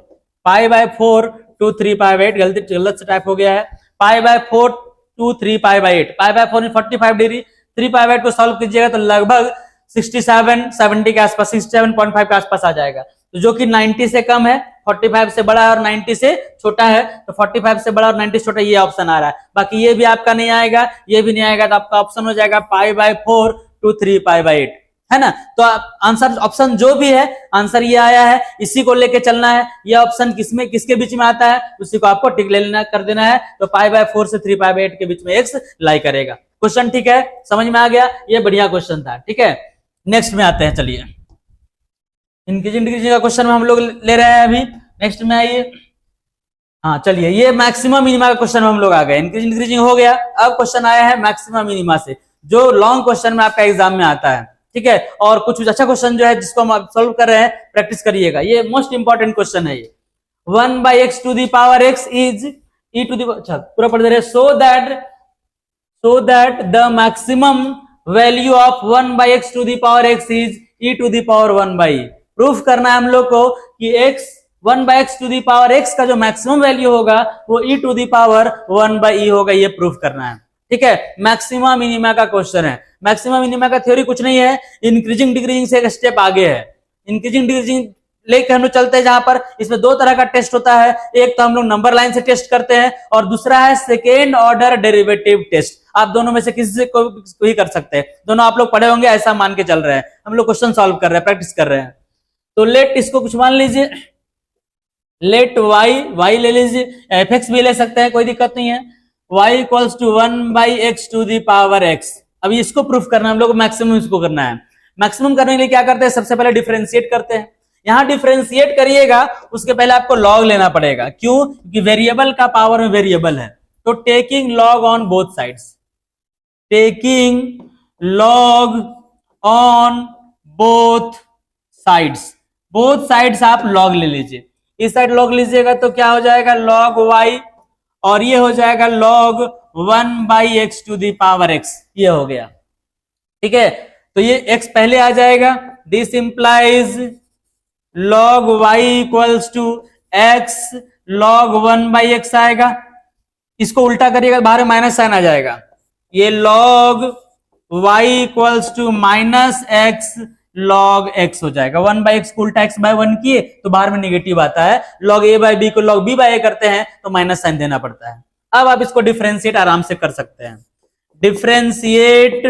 pi by 4 to 3 pi by 8, गलत से टाइप हो गया है, pi by 4 to 3 pi by 8, pi by 4 में 45 डिग्री, 3 पाई बाई 8 को सॉल्व कीजिएगा तो लगभग 67-70 के आसपास, 67.5 के आसपास आ जाएगा। तो जो कि 90 से कम है, 45 से बड़ा है और 90 से छोटा है, तो 45 से बड़ा और 90 से छोटा ये ऑप्शन आ रहा है। बाकी ये भी आपका नहीं आएगा, ये भी नहीं आएगा, तो आपका ऑप्शन हो जाएगा pi by 4 to 3 pi by 8, है ना। तो आंसर ऑप्शन जो भी है, आंसर ये आया है, इसी को लेके चलना है। ये ऑप्शन किसमें किसके बीच में आता है उसी को आपको टिक ले लेना कर देना है। तो पाई बाई 4 से 3 पाई बाई 8 के बीच में एक्स लाई करेगा। क्वेश्चन ठीक है, समझ में आ गया, ये बढ़िया क्वेश्चन था। ठीक है, नेक्स्ट में आते हैं, चलिए इंक्रीजिंग डिक्रीजिंग का क्वेश्चन में हम लोग ले रहे हैं अभी। नेक्स्ट में आइए, हाँ चलिए, ये मैक्सिमम मिनिमा का क्वेश्चन में हम लोग आ गए, इंक्रीजिंग डिक्रीजिंग हो गया। अब क्वेश्चन आया है मैक्सिमम मिनिमा से, जो लॉन्ग क्वेश्चन में आपका एग्जाम में आता है। ठीक है, और कुछ अच्छा क्वेश्चन जो है जिसको हम सॉल्व कर रहे हैं, प्रैक्टिस करिएगा, ये मोस्ट इंपॉर्टेंट क्वेश्चन है। ये 1 by x to the power x is e to the, अच्छा पूरा पढ़ दे रहे, so that the maximum value of 1 by x to the power x is e to the power 1 by e। Proof करना है हम लोग को कि x 1 by x to the power x का जो मैक्सिमम वैल्यू होगा वो e to the power 1 by e होगा, ये प्रूफ करना है। ठीक है, मैक्सिमा मिनिमा का क्वेश्चन है। मैक्सिमा मिनिमा का थ्योरी कुछ नहीं है, इंक्रीजिंग डिक्रीजिंग से एक स्टेप आगे है। इंक्रीजिंग डिक्रीजिंग लेके हम लोग चलते हैं, जहां पर इसमें 2 तरह का टेस्ट होता है, एक तो हम लोग नंबर लाइन से टेस्ट करते हैं और दूसरा है सेकेंड ऑर्डर डेरिवेटिव टेस्ट। आप दोनों में से किसी से कोई कर सकते हैं, दोनों आप लोग पढ़े होंगे, ऐसा मान के चल रहे हैं। हम लोग क्वेश्चन सॉल्व कर रहे हैं, प्रैक्टिस कर रहे हैं। तो लेट इसको कुछ मान लीजिए, लेट y ले लीजिए, fx भी ले सकते हैं, कोई दिक्कत नहीं है। y equals to 1 by x to the power x। अभी इसको प्रूफ करना है हम लोग, मैक्सिमम इसको करना है। मैक्सिमम करने के लिए क्या करते हैं, सबसे पहले डिफरेंशिएट करते हैं। यहां डिफरेंशिएट करिएगा उसके पहले आपको लॉग लेना पड़ेगा, क्यों, क्योंकि वेरिएबल का पावर में वेरिएबल है। तो taking log on both sides, taking log on both sides आप लॉग ले लीजिए। इस साइड लॉग लीजिएगा तो क्या हो जाएगा, लॉग y, और ये हो जाएगा log 1 by x to the power x, ये हो गया। ठीक है, तो ये x पहले आ जाएगा, this implies log y equals to x log 1 by x आएगा। इसको उल्टा करिएगा, बाहर माइनस साइन आ जाएगा, ये log y equals to minus x log x हो जाएगा। 1 by x को उल्टा x by 1 किए तो बाहर में नेगेटिव आता है, log a by b को log b by a करते हैं तो माइनस साइन देना पड़ता है। अब आप इसको डिफरेंशिएट आराम से कर सकते हैं। Differentiate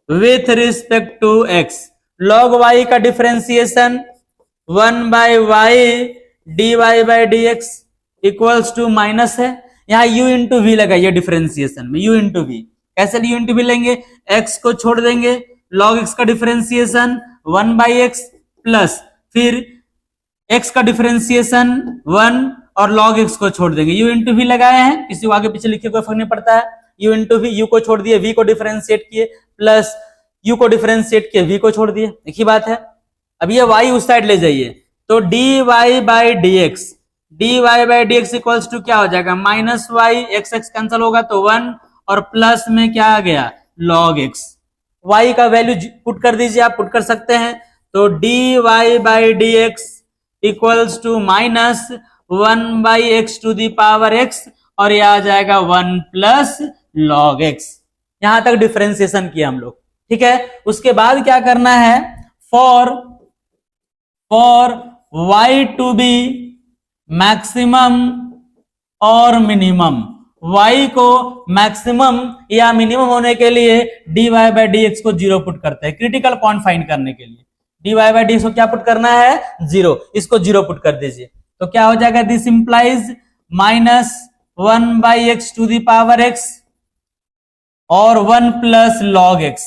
with respect to x. Log y का differentiation 1/y dy/dx equals to minus है, यहाँ u इंटू वी लगाइए डिफरेंशिएशन में, u इंटू वी। कैसे u इंटू वी लेंगे, x को छोड़ देंगे, log x का डिफरेंशिएशन 1/x प्लस फिर x का डिफरेंशिएशन 1 और log x को छोड़ देंगे, u इंटू वी लगाए हैं, किसी को आगे पीछे लिखे कोई फर्क नहीं पड़ता है। u इंटू वी, u को छोड़ दिए, v को डिफरेंशिएट किए, प्लस u को डिफरेंशिएट किए, v को छोड़ दिए, एक ही बात है। अब ये y उस साइड ले जाइए, तो dy/dx, dy/dx इक्वल्स टू क्या हो जाएगा, minus y, x x cancel होगा तो 1 और प्लस में क्या आ गया, log x। y का वैल्यू पुट कर दीजिए, आप पुट कर सकते हैं, तो dy/dx equals to minus 1/x to the power x और यह आ जाएगा 1 प्लस log x। यहां तक डिफरेंशिएशन किया हम लोग, ठीक है। उसके बाद क्या करना है, for y to be maximum और मिनिमम, y को मैक्सिमम या मिनिमम होने के लिए dy/dx को 0 पुट करते हैं, क्रिटिकल पॉइंट फाइंड करने के लिए dy/dx को क्या पुट करना है, 0, इसको 0 पुट कर दीजिए, तो क्या हो जाएगा, this implies minus 1/x to the power x और 1 plus log x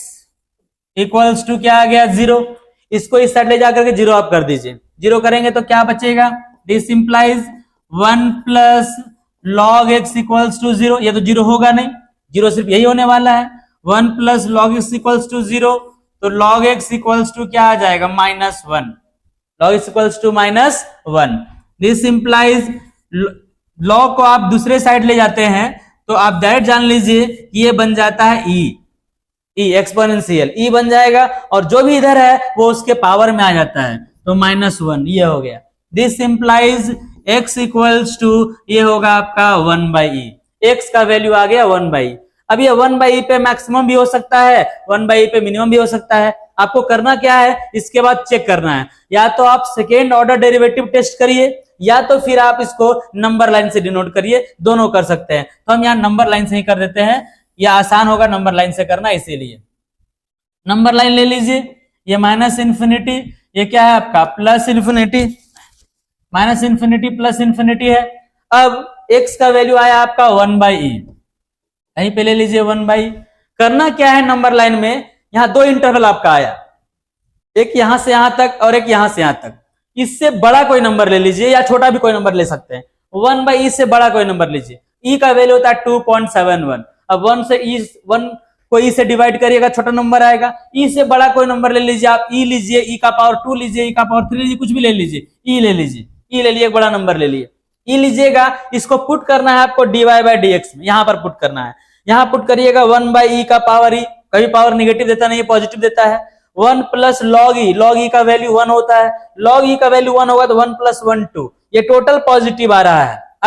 equals to क्या आ गया, 0। इसको इस साइड ले जाकर के 0 आप कर दीजिए, 0 करेंगे तो क्या बचेगा, this implies 1 plus log x equals to 0। ये तो 0 होगा नहीं, 0 सिर्फ यही होने वाला है, 1 plus log x equals to 0, तो log x इक्वल्स टू क्या आ जाएगा, -1, log x equals to -1। This implies log को आप दूसरे साइड ले जाते हैं तो आप डायरेक्ट जान लीजिए कि ये बन जाता है e एक्सपोनेंशियल e बन जाएगा, और जो भी इधर है वो उसके पावर में आ जाता है, तो -1 ये हो गया। This implies x equals to ये होगा आपका 1/e, x का वैल्यू आ गया 1/e। अब ये 1/e पे मैक्सिमम भी हो सकता है, 1/e पे मिनिमम भी हो सकता है। आपको करना क्या है, इसके बाद चेक करना है, या तो आप सेकेंड ऑर्डर डेरिवेटिव टेस्ट करिए या तो फिर आप इसको नंबर लाइन से डिनोट करिए, दोनों कर सकते हैं। तो हम यहाँ नंबर लाइन से ही कर देते हैं, यह आसान होगा नंबर लाइन से करना, इसीलिए नंबर लाइन ले लीजिए। ये माइनस इन्फिनिटी, ये क्या है आपका plus infinity, minus infinity plus infinity है। अब x का वैल्यू आया आपका 1/e, यहीं पे ले लीजिए 1/e। करना क्या है, नंबर लाइन में यहाँ 2 इंटरवल आपका आया, एक यहां से यहां तक और एक यहां से यहां तक। इससे बड़ा कोई नंबर ले लीजिए या छोटा भी कोई नंबर ले सकते हैं, 1/e से बड़ा कोई नंबर लीजिए। e का वैल्यू होता है 2.71, अब 1 से e1 को e से डिवाइड करिएगा, छोटा नंबर आएगा। e से बड़ा कोई नंबर ले लीजिए, आप e लीजिए, e का पावर 2 लीजिए, e का पावर 3 लीजिए, कुछ भी ले लीजिए, e ले लीजिए, e ले लिए, एक बड़ा नंबर ले लिए, e लीजिएगा। इसको पुट करना है आपको dy/dx में, यहां पर पुट करना है, यहां पुट करिएगा 1/e का पावर e, कभी पावर निगेटिव देता नहीं, पॉजिटिव देता है, 1 प्लस log e का वैल्यू 1 होता है, log e का वैल्यू 1 होगा तो 1 प्लस 1 2, ये टोटल पॉजिटिव आ रहा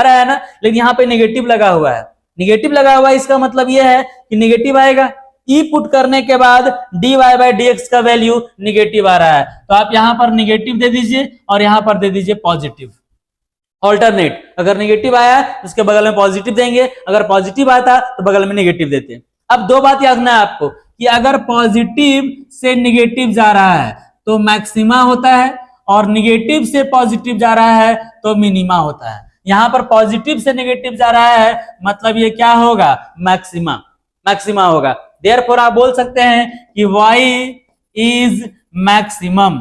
है ना, लेकिन यहाँ पे निगेटिव लगा हुआ है, निगेटिव लगा हुआ है, इसका मतलब ये है कि निगेटिव आएगा। e पुट करने के बाद dy/dx का वैल्यू निगेटिव आ रहा है, तो आप यहां पर निगेटिव दे दीजिए और यहां पर दे दीजिए पॉजिटिव, ऑल्टरनेट। अगर निगेटिव आया तो उसके बगल में पॉजिटिव देंगे, अगर पॉजिटिव आता तो बगल में निगेटिव देते हैं। अब 2 बात याद रखना है आपको कि अगर पॉजिटिव से निगेटिव जा रहा है तो मैक्सिमा होता है, और निगेटिव से पॉजिटिव जा रहा है तो मिनिमा होता है। यहां पर पॉजिटिव से निगेटिव जा रहा है, मतलब ये क्या होगा, मैक्सिमा, मैक्सिमा होगा। देयरफॉर आप बोल सकते हैं कि y is maximum,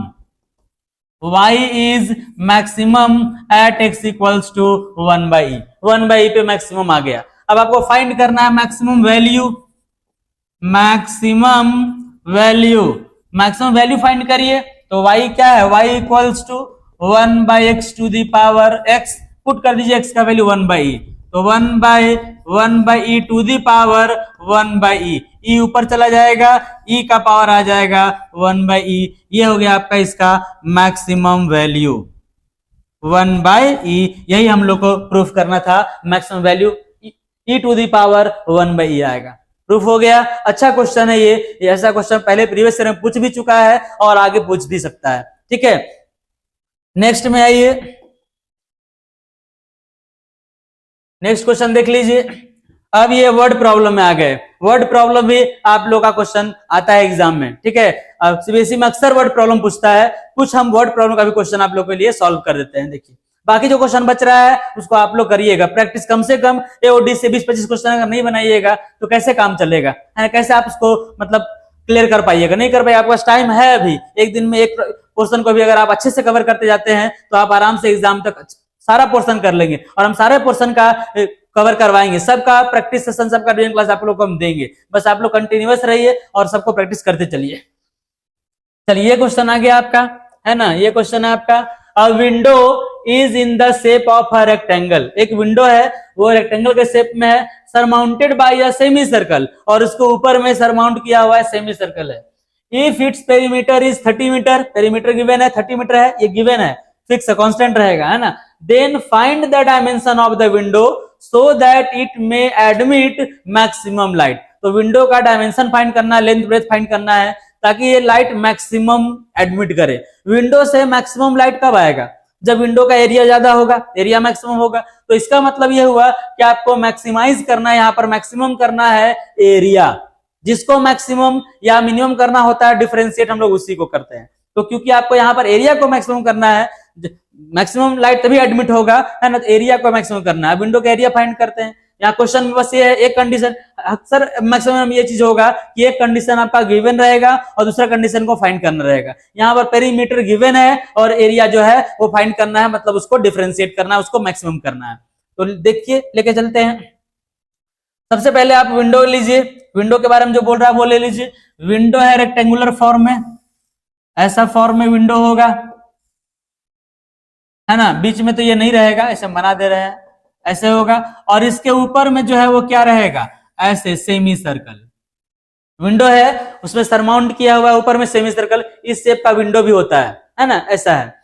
y is maximum at x equals to 1/e, 1/e पे मैक्सिमम आ गया। अब आपको फाइंड करना है maximum value, maximum value, maximum value find करिए, तो y क्या है, y equals to 1/x to the power x, put कर दीजिए x का वैल्यू 1/e, तो 1/e to the power 1/e, e ऊपर चला जाएगा, e का पावर आ जाएगा 1/e, ये हो गया आपका इसका मैक्सिमम वैल्यू 1/e। यही हम लोग को प्रूफ करना था, maximum value e to the power 1/e आएगा। प्रूफ हो गया। अच्छा क्वेश्चन है ये ऐसा क्वेश्चन पहले प्रीवियस ईयर में पूछ भी चुका है और आगे पूछ भी सकता है, ठीक है। नेक्स्ट में आइए, नेक्स्ट क्वेश्चन देख लीजिए। अब ये वर्ड प्रॉब्लम में आ गए। वर्ड प्रॉब्लम भी आप लोग का क्वेश्चन आता है एग्जाम में, ठीक है। अब सीबीएसई में अक्सर वर्ड प्रॉब्लम पूछता है, कुछ हम वर्ड प्रॉब्लम का भी क्वेश्चन आप लोग के लिए सॉल्व कर देते हैं। देखिए बाकी जो क्वेश्चन बच रहा है उसको आप लोग करिएगा प्रैक्टिस, कम से कम एओडी से 20-25 क्वेश्चन अगर नहीं बनाइएगा तो कैसे काम चलेगा, है कैसे आप उसको मतलब क्लियर कर पाइएगा, नहीं कर पाइए। आपके पास टाइम है अभी, एक दिन में एक पोर्शन को भी अगर आप अच्छे से कवर करते जाते हैं तो आप आराम से एग्जाम तक सारा पोर्शन कर लेंगे, और हम सारे पोर्शन का कवर करवाएंगे, सबका प्रैक्टिस सेशन, सबका रिवीजन क्लास आप लोग को हम देंगे। बस आप लोग कंटिन्यूअस रहिए और सबको प्रैक्टिस करते चलिए। चलिए ये क्वेश्चन आ गया आपका, है ना, ये क्वेश्चन है आपका। A window is in the shape of a rectangle, एक विंडो है वो रेक्टेंगल के शेप में है, surmounted by a semi circle, और उसको ऊपर में सरमाउंट किया हुआ है सेमी सर्कल है। If its perimeter is 30 metre, perimeter given है 30 मीटर है, ये गिवन है, फिक्स कांस्टेंट रहेगा, है ना। Then find the dimension of the window so that it may admit maximum light. तो विंडो का डायमेंशन फाइंड करना है, लेंथ ब्रेथ फाइंड करना है ताकि ये लाइट मैक्सिमम एडमिट करे। विंडो से मैक्सिमम लाइट कब आएगा, जब विंडो का एरिया ज्यादा होगा, एरिया मैक्सिमम होगा। तो इसका मतलब ये हुआ कि आपको मैक्सिमाइज करना है, यहाँ पर मैक्सिमम करना है एरिया, जिसको मैक्सिमम या मिनिमम करना होता है डिफरेंशिएट हम लोग उसी को करते हैं। तो क्योंकि आपको यहाँ पर एरिया को मैक्सिमम करना है, मैक्सिमम लाइट तभी एडमिट होगा, है ना, तो एरिया को मैक्सिमम करना है। विंडो का एरिया फाइंड करते हैं। यहाँ क्वेश्चन में बस ये है एक कंडीशन, अक्सर मैक्सिमम ये चीज होगा कि एक कंडीशन आपका गिवन रहेगा और दूसरा कंडीशन को फाइंड करना रहेगा। यहाँ पर पेरीमीटर गिवन है और एरिया जो है वो फाइंड करना है, मतलब उसको डिफरेंशिएट करना है, उसको मैक्सिमम करना है। तो देखिए लेके चलते हैं। सबसे पहले आप विंडो लीजिए, विंडो के बारे में जो बोल रहा है वो ले लीजिए। विंडो है रेक्टेंगुलर फॉर्म में, ऐसा फॉर्म में विंडो होगा, है ना, बीच में तो ये नहीं रहेगा, ऐसे बना दे रहे हैं, ऐसे होगा, और इसके ऊपर में जो है वो क्या रहेगा, ऐसे सेमी सर्कल। विंडो है उसमें सरमाउंट किया हुआ है ऊपर में सेमी सर्कल, इस शेप का विंडो भी होता है ना, ऐसा है।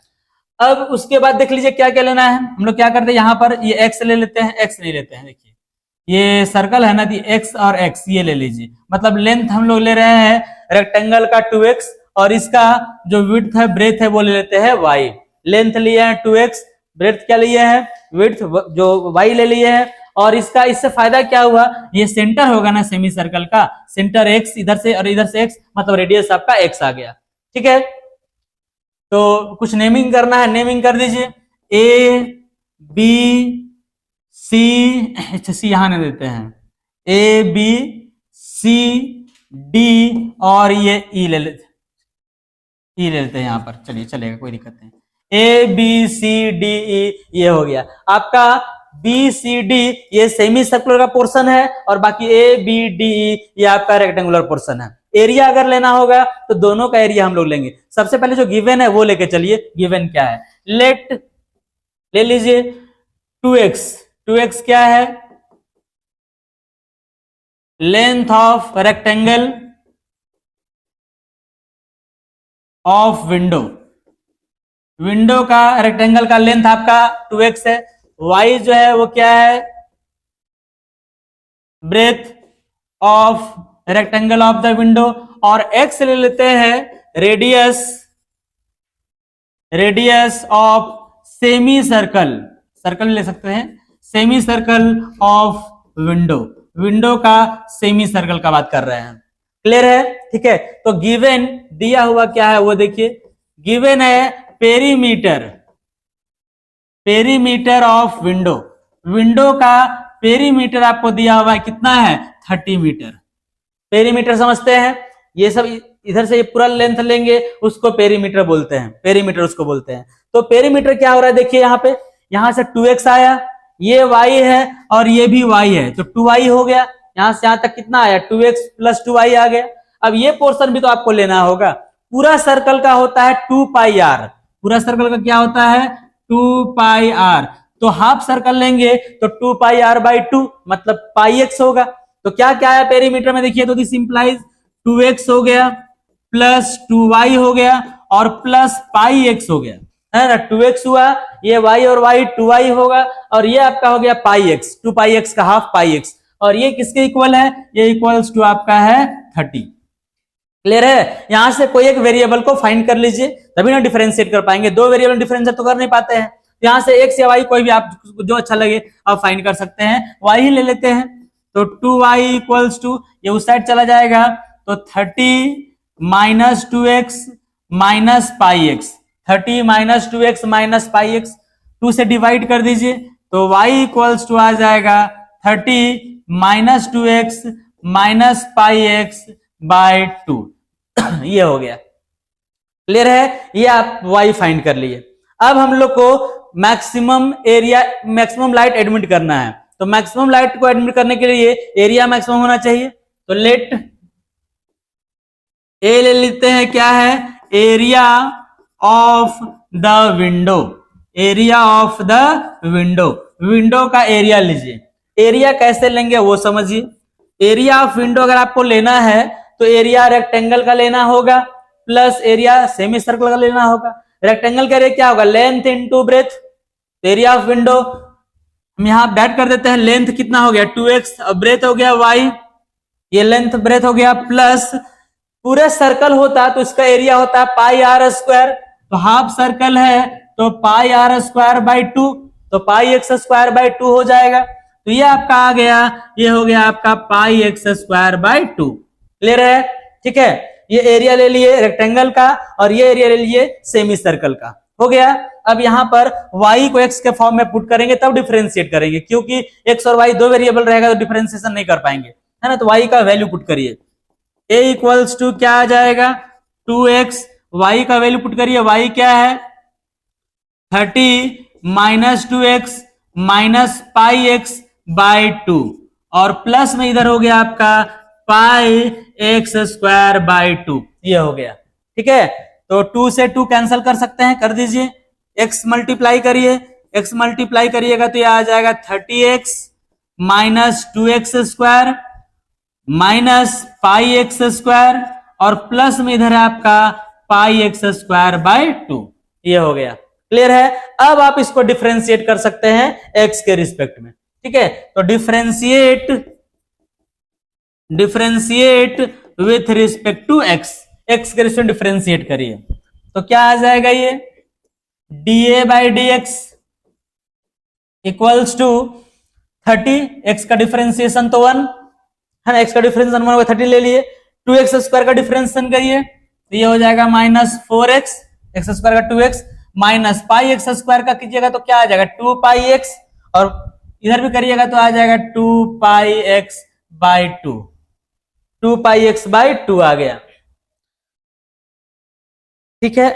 अब उसके बाद देख लीजिए क्या क्या लेना है। हम लोग क्या करते हैं, यहाँ पर ये एक्स ले लेते हैं, एक्स नहीं लेते हैं। देखिए ये सर्कल है ना, एक्स और एक्स ये ले लीजिए, मतलब लेंथ हम लोग ले रहे हैं रेक्टेंगल का 2x, और इसका जो विड्थ है ब्रेथ है वो ले लेते हैं y। लेंथ लिए हैं 2x, ब्रेथ क्या लिए हैं, विड्थ जो y ले लिए हैं। और इसका इससे फायदा क्या हुआ, ये सेंटर होगा ना सेमी सर्कल का, सेंटर x इधर से और इधर से x, मतलब रेडियस आपका x आ गया, ठीक है। तो कुछ नेमिंग करना है, नेमिंग कर दीजिए, ए बी सी, अच्छा सी यहां नहीं देते हैं, ए बी सी डी और ये ई ले लेते हैं यहाँ पर, चलिए चलेगा कोई दिक्कत नहीं। A B C D E ये हो गया आपका, बी सी डी ये सेमी सर्कुलर का पोर्शन है, और बाकी ए बी डी ई ये आपका रेक्टेंगुलर पोर्शन है। एरिया अगर लेना होगा तो दोनों का एरिया हम लोग लेंगे। सबसे पहले जो गिवन है वो लेके चलिए, गिवन क्या है, लेट ले लीजिए 2x, 2x क्या है, length of rectangle of window, window का रेक्टेंगल का लेंथ आपका 2x है। y जो है वो क्या है, breadth of rectangle of the window, और x ले लेते हैं radius, radius of semi circle, circle ले सकते हैं, semi circle of window, window का सेमी सर्कल का बात कर रहे हैं। क्लियर है, ठीक है। तो गिवन दिया हुआ क्या है वो देखिए, गिवन है perimeter, perimeter of window, window का पेरीमीटर आपको दिया हुआ है कितना है, 30 मीटर। पेरीमीटर समझते हैं, ये सब इधर से ये पूरा लेंथ लेंगे उसको पेरीमीटर बोलते हैं, पेरीमीटर उसको बोलते हैं। तो पेरीमीटर क्या हो रहा है देखिए, यहाँ पे यहां से 2x आया, ये y है और ये भी y है, तो 2y हो गया, यहां से यहां तक कितना आया, 2x प्लस 2y आ गया। अब ये पोर्शन भी तो आपको लेना होगा, पूरा सर्कल का होता है 2 पाई r, पूरा सर्कल का क्या होता है 2 पाई r, तो हाफ सर्कल लेंगे तो 2 पाई r बाई 2 मतलब पाई x होगा। तो क्या क्या है पेरीमीटर में देखिए, तो दिस इंप्लाइज 2x हो गया प्लस 2y हो गया और प्लस पाई x हो गया, है ना, 2x हुआ, ये y और y 2y होगा, और ये आपका हो गया पाई x, 2 पाई x का हाफ पाई x, और ये किसके इक्वल है, ये इक्वल्स टू आपका है 30। क्लियर है, यहां से कोई एक वेरिएबल को फाइंड कर लीजिए तभी ना डिफरेंशिएट कर पाएंगे, दो वेरिएबल डिफरेंशिएट तो कर नहीं पाते हैं। यहां से x या y कोई भी आप जो अच्छा लगे आप फाइंड कर सकते हैं, y ही ले लेते हैं। तो 2y इक्वल्स टू, ये उस साइड चला जाएगा तो 30 minus 2x minus pi x, 30 minus 2x minus pi x, 2 से डिवाइड कर दीजिए तो y इक्वल्स टू आ जाएगा 30 minus 2x minus pi x by 2। ये हो गया, क्लियर है। ये आप y फाइंड कर लिए। अब हम लोग को maximum area, maximum light admit करना है, तो मैक्सिमम लाइट को एडमिट करने के लिए एरिया मैक्सिमम होना चाहिए। तो लेट ए ले लेते हैं, क्या है, area of the window, area of the window, window का एरिया लीजिए। एरिया कैसे लेंगे वो समझिए। एरिया ऑफ विंडो अगर आपको लेना है तो एरिया रेक्टेंगल का लेना होगा प्लस एरिया सेमी सर्कल का लेना होगा। रेक्टेंगल का एरिया क्या होगा, length into breadth. Area of window हम यहां बैट कर देते हैं, लेंथ कितना हो गया 2x, और ब्रेथ हो गया y, ये लेंथ ब्रेथ हो गया, प्लस पूरे सर्कल होता तो इसका एरिया होता है पाई आर स्क्वायर, तो हाफ सर्कल है तो पाई आर स्क्वायर बाई 2, तो पाई एक्स स्क्वायर बाई 2 हो जाएगा। तो ये आपका आ गया, ये हो गया आपका पाई एक्स स्क्वायर बाई 2। क्लियर है, ठीक है। ये एरिया ले लिए रेक्टेंगल का और ये एरिया ले लिए सेमी सर्कल का, हो गया। अब यहां पर y को x के फॉर्म में पुट करेंगे तब डिफरेंशिएट करेंगे, क्योंकि x और y दो वेरिएबल रहेगा तो डिफरेंशिएशन नहीं कर पाएंगे, है ना। तो y का वैल्यू पुट करिए, a इक्वल्स टू क्या आ जाएगा 2x, y का वैल्यू पुट करिए, y क्या है 30 minus 2x minus pi x by 2, और प्लस में इधर हो गया आपका पाई एक्स स्क्वायर बाई 2, ये हो गया, ठीक है। तो 2 से 2 कैंसिल कर सकते हैं, कर दीजिए। x मल्टीप्लाई करिए, x मल्टीप्लाई करिएगा तो ये आ जाएगा 30x minus 2x square minus pi x square, और प्लस में इधर है आपका पाई एक्स स्क्वायर बाई 2, ये हो गया। क्लियर है। अब आप इसको डिफरेंशिएट कर सकते हैं x के रिस्पेक्ट में, ठीक है। तो differentiate with respect to x, x के रिस्पेक्ट डिफरेंशिएट करिए तो क्या आ जाएगा, ये dA by dx equals to 30, x का डिफरेंशिएशन तो 1 है ना, x का डिफरेंशिएशन 1 30 ले लिए, 2x स्क्वायर का डिफरेंशिएशन करिए तो ये हो जाएगा माइनस 4x, x स्क्वायर का 2x minus pi x square का कीजिएगा तो क्या आ जाएगा 2 पाई एक्स, और इधर भी करिएगा तो आ जाएगा 2 pi x by 2, 2 pi x by 2 आ गया, ठीक है।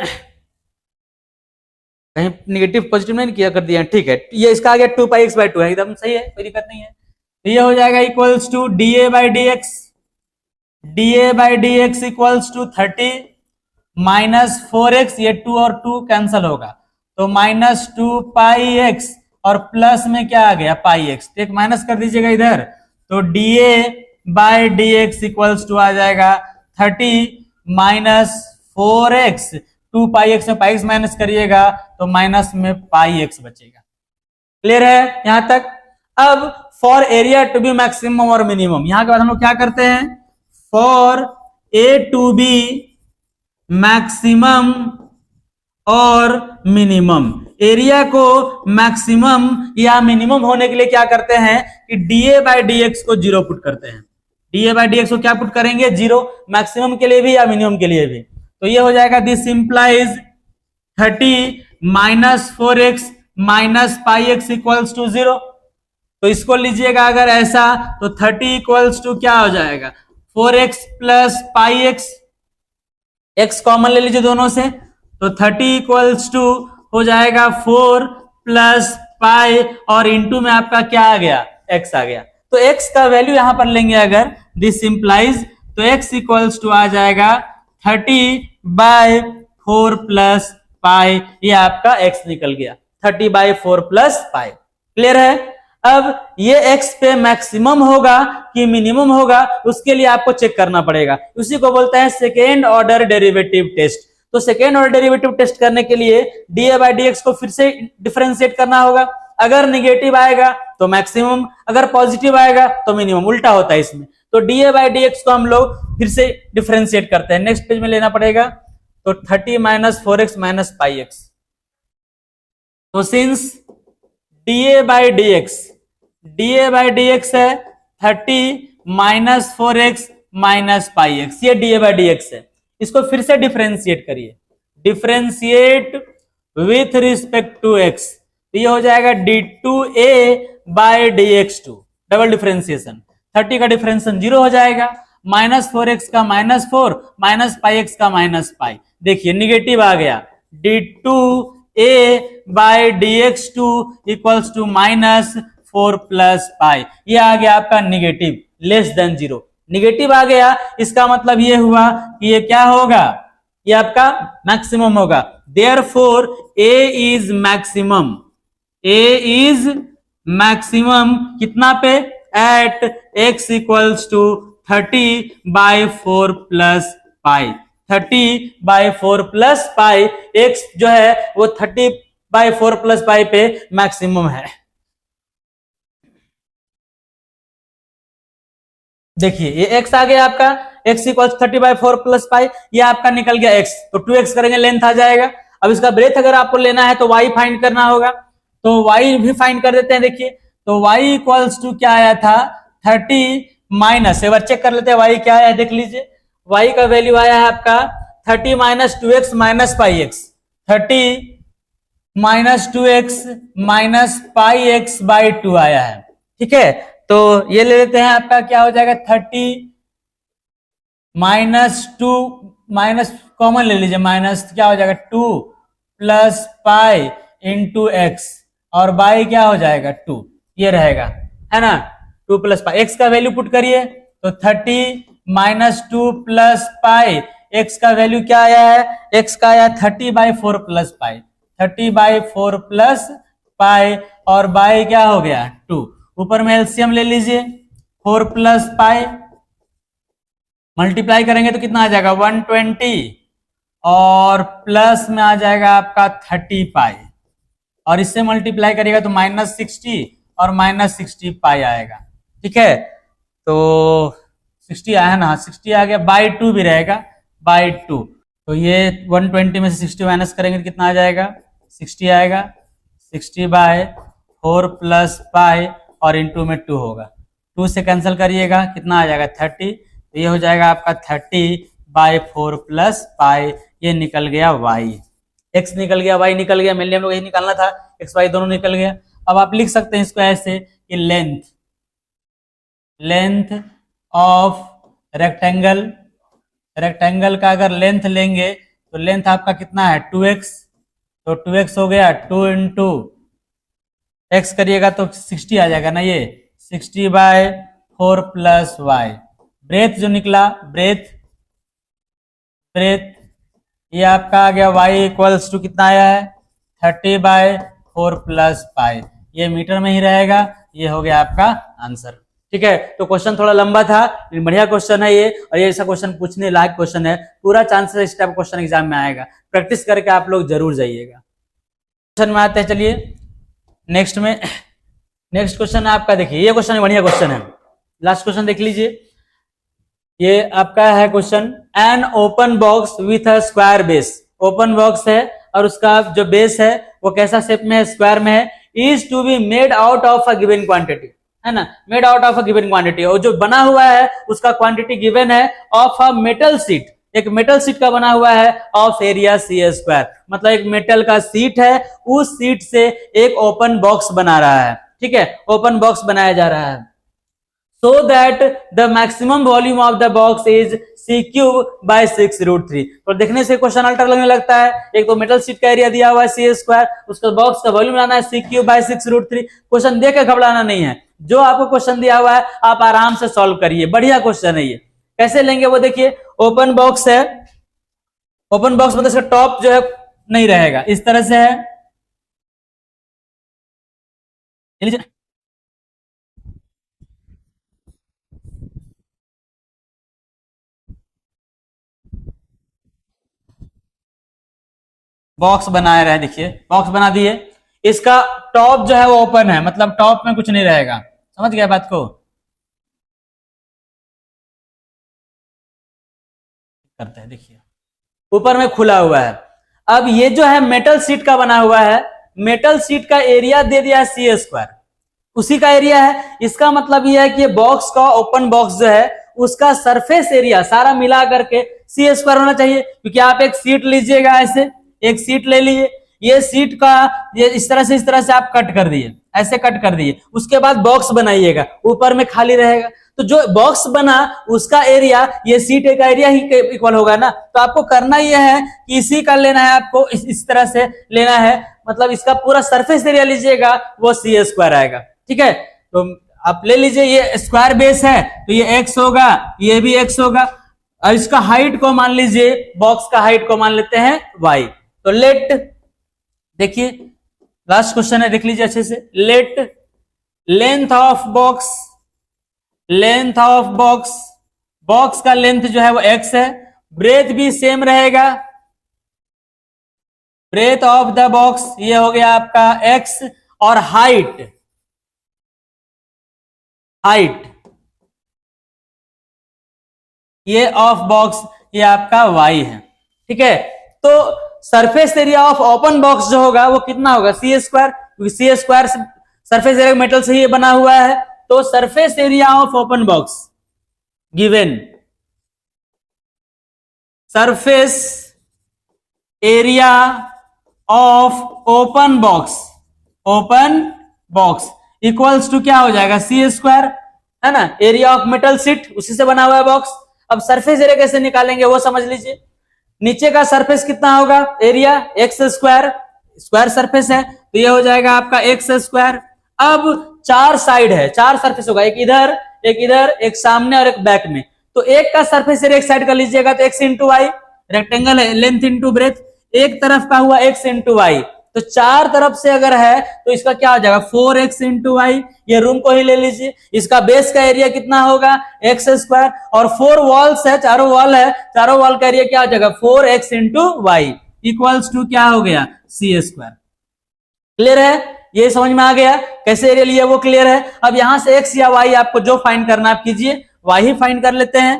कहीं निगेटिव पॉजिटिव नहीं किया कर दिया, ठीक है। ये इसका आ गया 2 पाई एक्स बाई 2 है, एकदम सही है, कोई दिक्कत नहीं है। तो ये हो जाएगा equals to dA by dx, dA by dx equals to 30 minus 4x, ये 2 और 2 कैंसल होगा तो माइनस 2 पाई एक्स, और प्लस में क्या आ गया पाई एक्स, एक माइनस कर दीजिएगा इधर, तो dA by dx equals to आ जाएगा 30 माइनस 4x, 2 पाई एक्स में पाई एक्स माइनस करिएगा तो माइनस में पाई एक्स बचेगा। क्लियर है यहां तक। अब for area to be maximum और मिनिमम, यहां के बाद हम लोग क्या करते हैं, for a to be maximum और मिनिमम, एरिया को मैक्सिमम या मिनिमम होने के लिए क्या करते हैं कि dA बाई dx को 0 पुट करते हैं। dA बाई dx को क्या पुट करेंगे 0, मैक्सिमम के लिए भी या मिनिमम के लिए भी। तो ये हो जाएगा this implies 30 minus 4x minus pi x equals to 0। तो इसको लीजिएगा अगर ऐसा तो 30 इक्वल्स टू क्या हो जाएगा 4x plus pi x, x common ले लीजिए दोनों से, तो 30 इक्वल्स टू हो जाएगा 4 प्लस पाई, और इंटू में आपका क्या आ गया x आ गया। तो x का वैल्यू यहां पर लेंगे अगर, दिस इंप्लाइज, तो x इक्वल्स टू आ जाएगा 30 बाय 4 प्लस पाई, ये आपका x निकल गया 30 बाय 4 प्लस पाई। क्लियर है। अब ये x पे मैक्सिमम होगा कि मिनिमम होगा, उसके लिए आपको चेक करना पड़ेगा, उसी को बोलते हैं सेकेंड ऑर्डर डेरिवेटिव टेस्ट। तो सेकेंड ऑर्डर डेरिवेटिव टेस्ट करने के लिए dA बाई dx को फिर से डिफरेंशिएट करना होगा, अगर निगेटिव आएगा तो मैक्सिमम, अगर पॉजिटिव आएगा तो मिनिमम, उल्टा होता है इसमें। तो dA बाई dx को हम लोग फिर से डिफरेंशिएट करते हैं, नेक्स्ट पेज में लेना पड़ेगा, तो 30 minus 4x minus pi x. तो सिंस dA बाई dx है 30 - 4x - πx, ये dA/dx है। इसको फिर से डिफरेंशिएट करिए, differentiate with respect to x, तो ये हो जाएगा d2a/dx2, डबल डिफरेंशिएशन। 30 का डिफरेंशिएशन 0 हो जाएगा, -4x का -4 -πx का -π, देखिए निगेटिव आ गया, d2a/dx2 इक्वल्स टू -4 + π, ये आ गया आपका निगेटिव, लेस देन 0। निगेटिव आ गया, इसका मतलब ये हुआ कि ये क्या होगा, ये आपका मैक्सिमम होगा। Therefore a is maximum, a is maximum कितना पे, eight x equals to 30/4 + π, 30/4 + π, x जो है वो 30/4 + π पे मैक्सिमम है। देखिए ये x आ गया आपका, x इक्वल्स 30/4 + π, ये आपका निकल गया x, तो 2x करेंगे लेंथ आ जाएगा। अब इसका ब्रेथ अगर आपको लेना है तो y फाइंड करना होगा, तो y भी फाइंड कर देते हैं। देखिए तो y इक्वल्स टू क्या आया था, 30 माइनस, एक बार चेक कर लेते हैं y क्या आया, देख लीजिए y का वैल्यू आया है आपका 30 - 2x - πx, 30 - 2x - πx/2 आया है, ठीक है। तो ये ले लेते हैं, आपका क्या हो जाएगा, 30 - 2 माइनस कॉमन ले लीजिए, माइनस क्या हो जाएगा 2 + π × x, और y क्या हो जाएगा 2, ये रहेगा, है ना, 2 + π। x का वैल्यू पुट करिए, तो 30 - 2 + π, x का वैल्यू क्या आया है, x का आया 30/4 + π, 30/4 + π, और y क्या हो गया 2, ऊपर में एलसीएम ले लीजिए, 4 + π, मल्टीप्लाई करेंगे तो कितना आ जाएगा 120, और प्लस में आ जाएगा आपका 30π, और इससे मल्टीप्लाई करिएगा तो -60 और -60 पाई आएगा, ठीक है। तो 60 आया ना, 60 आ गया, /2 भी रहेगा, /2, तो ये 120 में से 60 माइनस करेंगे तो कितना आ जाएगा, 60 आएगा, 60/4 + π, और इंटू में 2 होगा, 2 से कैंसिल करिएगा कितना आ जाएगा 30, तो ये हो जाएगा आपका 30/4 + π, ये निकल गया y, x निकल गया, y निकल गया, मेनली हम लोग यही निकालना था, x y दोनों निकल गया। अब आप लिख सकते हैं इसको ऐसे कि लेंथ ऑफ रेक्टेंगल, रेक्टेंगल का अगर लेंथ लेंगे तो लेंथ आपका कितना है 2x, तो 2x हो गया, 2 × x करिएगा तो 60 आ जाएगा ना, ये 60/4 + y। ब्रेथ जो निकला, ब्रेथ ये आपका आ गया y इक्वल्स टू कितना आया है 30/4 + π, ये मीटर में ही रहेगा, ये हो गया आपका आंसर, ठीक है। तो क्वेश्चन थोड़ा लंबा था, लेकिन बढ़िया क्वेश्चन है ये, और ये ऐसा क्वेश्चन पूछने लायक क्वेश्चन है, पूरा चांसेस इस टाइप क्वेश्चन एग्जाम में आएगा, प्रैक्टिस करके आप लोग जरूर जाइएगा। क्वेश्चन में आते हैं, चलिए नेक्स्ट में, नेक्स्ट क्वेश्चन है आपका, देखिए ये क्वेश्चन बढ़िया क्वेश्चन है, लास्ट क्वेश्चन देख लीजिए। ये आपका है question, an open box with a square base, open box है और उसका जो बेस है वो कैसा शेप में है, स्क्वायर में है, is to be made out of a given quantity, है ना, made out of a given quantity, और जो बना हुआ है उसका क्वांटिटी गिवन है ऑफ अ मेटल सीट, एक मेटल सीट का बना हुआ है, ऑफ एरिया c², मतलब एक मेटल का सीट है, उस सीट से एक ओपन बॉक्स बना रहा है, ठीक है, ओपन बॉक्स बनाया जा रहा है, so that the maximum volume of the box is c³/6√3। तो देखने से क्वेश्चन अल्टर लगने लगता है, एक तो मेटल शीट का एरिया दिया हुआ है c², उसका बॉक्स का वॉल्यूम लाना है c³/6√3। क्वेश्चन देख के घबराना नहीं है, जो आपको क्वेश्चन दिया हुआ है आप आराम से सॉल्व करिए, बढ़िया क्वेश्चन है ये। कैसे लेंगे वो देखिए, ओपन बॉक्स है, ओपन बॉक्स मतलब इसका टॉप जो है नहीं रहेगा, इस तरह से है, बॉक्स बनाए रहे, देखिए बॉक्स बना दिए, इसका टॉप जो है वो ओपन है, मतलब टॉप में कुछ नहीं रहेगा, समझ गया बात को, करते हैं, देखिए ऊपर में खुला हुआ है। अब ये जो है मेटल सीट का बना हुआ है, मेटल सीट का एरिया दे दिया है c², उसी का एरिया है। इसका मतलब यह है कि ये बॉक्स का, ओपन बॉक्स जो है उसका सरफेस एरिया सारा मिला करके सी स्क्वायर होना चाहिए। क्योंकि आप एक सीट लीजिएगा, ऐसे एक सीट ले लिए, ये सीट का ये इस तरह से आप कट कर दिए, ऐसे कट कर दिए, उसके बाद बॉक्स बनाइएगा, ऊपर में खाली रहेगा, तो जो बॉक्स बना उसका एरिया ये सीट का एरिया ही इक्वल होगा ना। तो आपको करना यह है कि इसी का लेना है, आपको इस तरह से लेना है, मतलब इसका पूरा सरफेस एरिया लीजिएगा, वो सी स्क्वायर आएगा। ठीक है, तो आप ले लीजिए, ये स्क्वायर बेस है तो ये एक्स होगा, ये भी एक्स होगा, और इसका हाइट को मान लीजिए, बॉक्स का हाइट को मान लेते हैं वाई। तो लेट, देखिए लास्ट क्वेश्चन है, देख लीजिए अच्छे से। Late length of box, length of box, box का लेंथ जो है वो एक्स है, ब्रेथ भी सेम रहेगा, ब्रेथ ऑफ द बॉक्स ये हो गया आपका एक्स, और हाइट, हाइट ये ऑफ बॉक्स ये आपका y है। ठीक है, तो surface area of open box जो होगा वो कितना होगा, सी स्क्वायर, क्योंकि c square surface area metal से ही बना हुआ है। तो surface area of open box given, surface area of open box, open box equals to क्या हो जाएगा, सी स्क्वायर, है ना, एरिया ऑफ मेटल सीट, उसी से बना हुआ है बॉक्स। अब सरफेस एरिया कैसे निकालेंगे वो समझ लीजिए। नीचे का सरफेस कितना होगा, area x square, square surface है तो ये हो जाएगा आपका एक्स स्क्वायर। अब चार साइड है, चार सरफेस होगा, एक इधर, एक इधर, एक सामने और एक बैक में। तो एक का सरफेस एरिया एक साइड का लीजिएगा तो एक्स इंटू वाई, रेक्टेंगल है, लेंथ इंटू ब्रेथ, एक तरफ का हुआ एक्स इंटू वाई, तो चार तरफ से अगर है तो इसका क्या हो जाएगा, 4x इंटू वाई, ये रूम को ही ले लीजिए। इसका बेस का एरिया कितना होगा, एक्स स्क्वायर, और 4 वॉल्स है, चारों वॉल है, चारों वॉल का एरिया क्या हो जाएगा, 4x into Y equals to क्या हो गया, सी स्क्वायर। क्लियर है, ये समझ में आ गया कैसे एरिया लिया वो क्लियर है। अब यहां से x या y आपको जो फाइंड करना आप कीजिए, y ही फाइंड कर लेते हैं,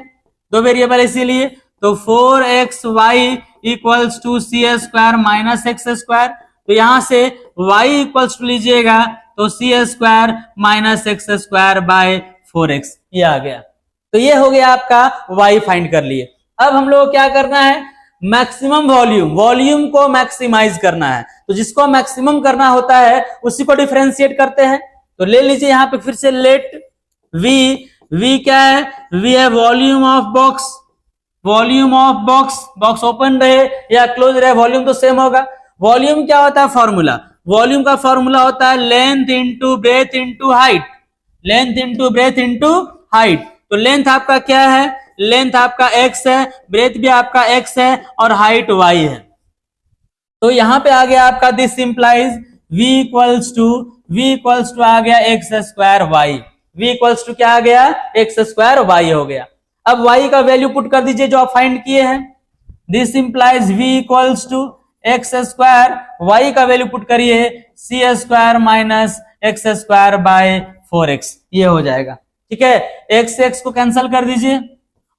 दो वेरिएबल इसीलिए। तो 4xy equals to c square minus x square, तो यहां से y इक्वल्स टू लीजिएगा तो c square minus x square by 4x, ये आ गया। तो ये हो गया आपका y फाइंड कर लिए। अब हम लोग क्या करना है, मैक्सिमम वॉल्यूम, वॉल्यूम को मैक्सिमाइज करना है। तो जिसको मैक्सिमम करना होता है उसी को डिफरेंशिएट करते हैं। तो ले लीजिए यहां पे फिर से लेट v क्या है, v है volume of box, volume of box, box open रहे या क्लोज रहे वॉल्यूम तो सेम होगा। वॉल्यूम क्या होता है, फॉर्मूला, वॉल्यूम का फॉर्मूला होता है length into breadth into height, length into breadth into height. तो लेंथ आपका क्या है, लेंथ आपका x है, ब्रेथ भी आपका x है, और हाइट y है। तो यहां पे आ गया आपका this implies v equals to आ गया x square y, v equals to क्या आ गया, एक्स स्क्वायर वाई हो गया। अब y का वैल्यू पुट कर दीजिए जो आप फाइंड किए हैं, this implies v equals to x square, y का वैल्यू पुट करिए c square minus x square by 4x, ये हो जाएगा। ठीक है, x से x को कैंसिल कर दीजिए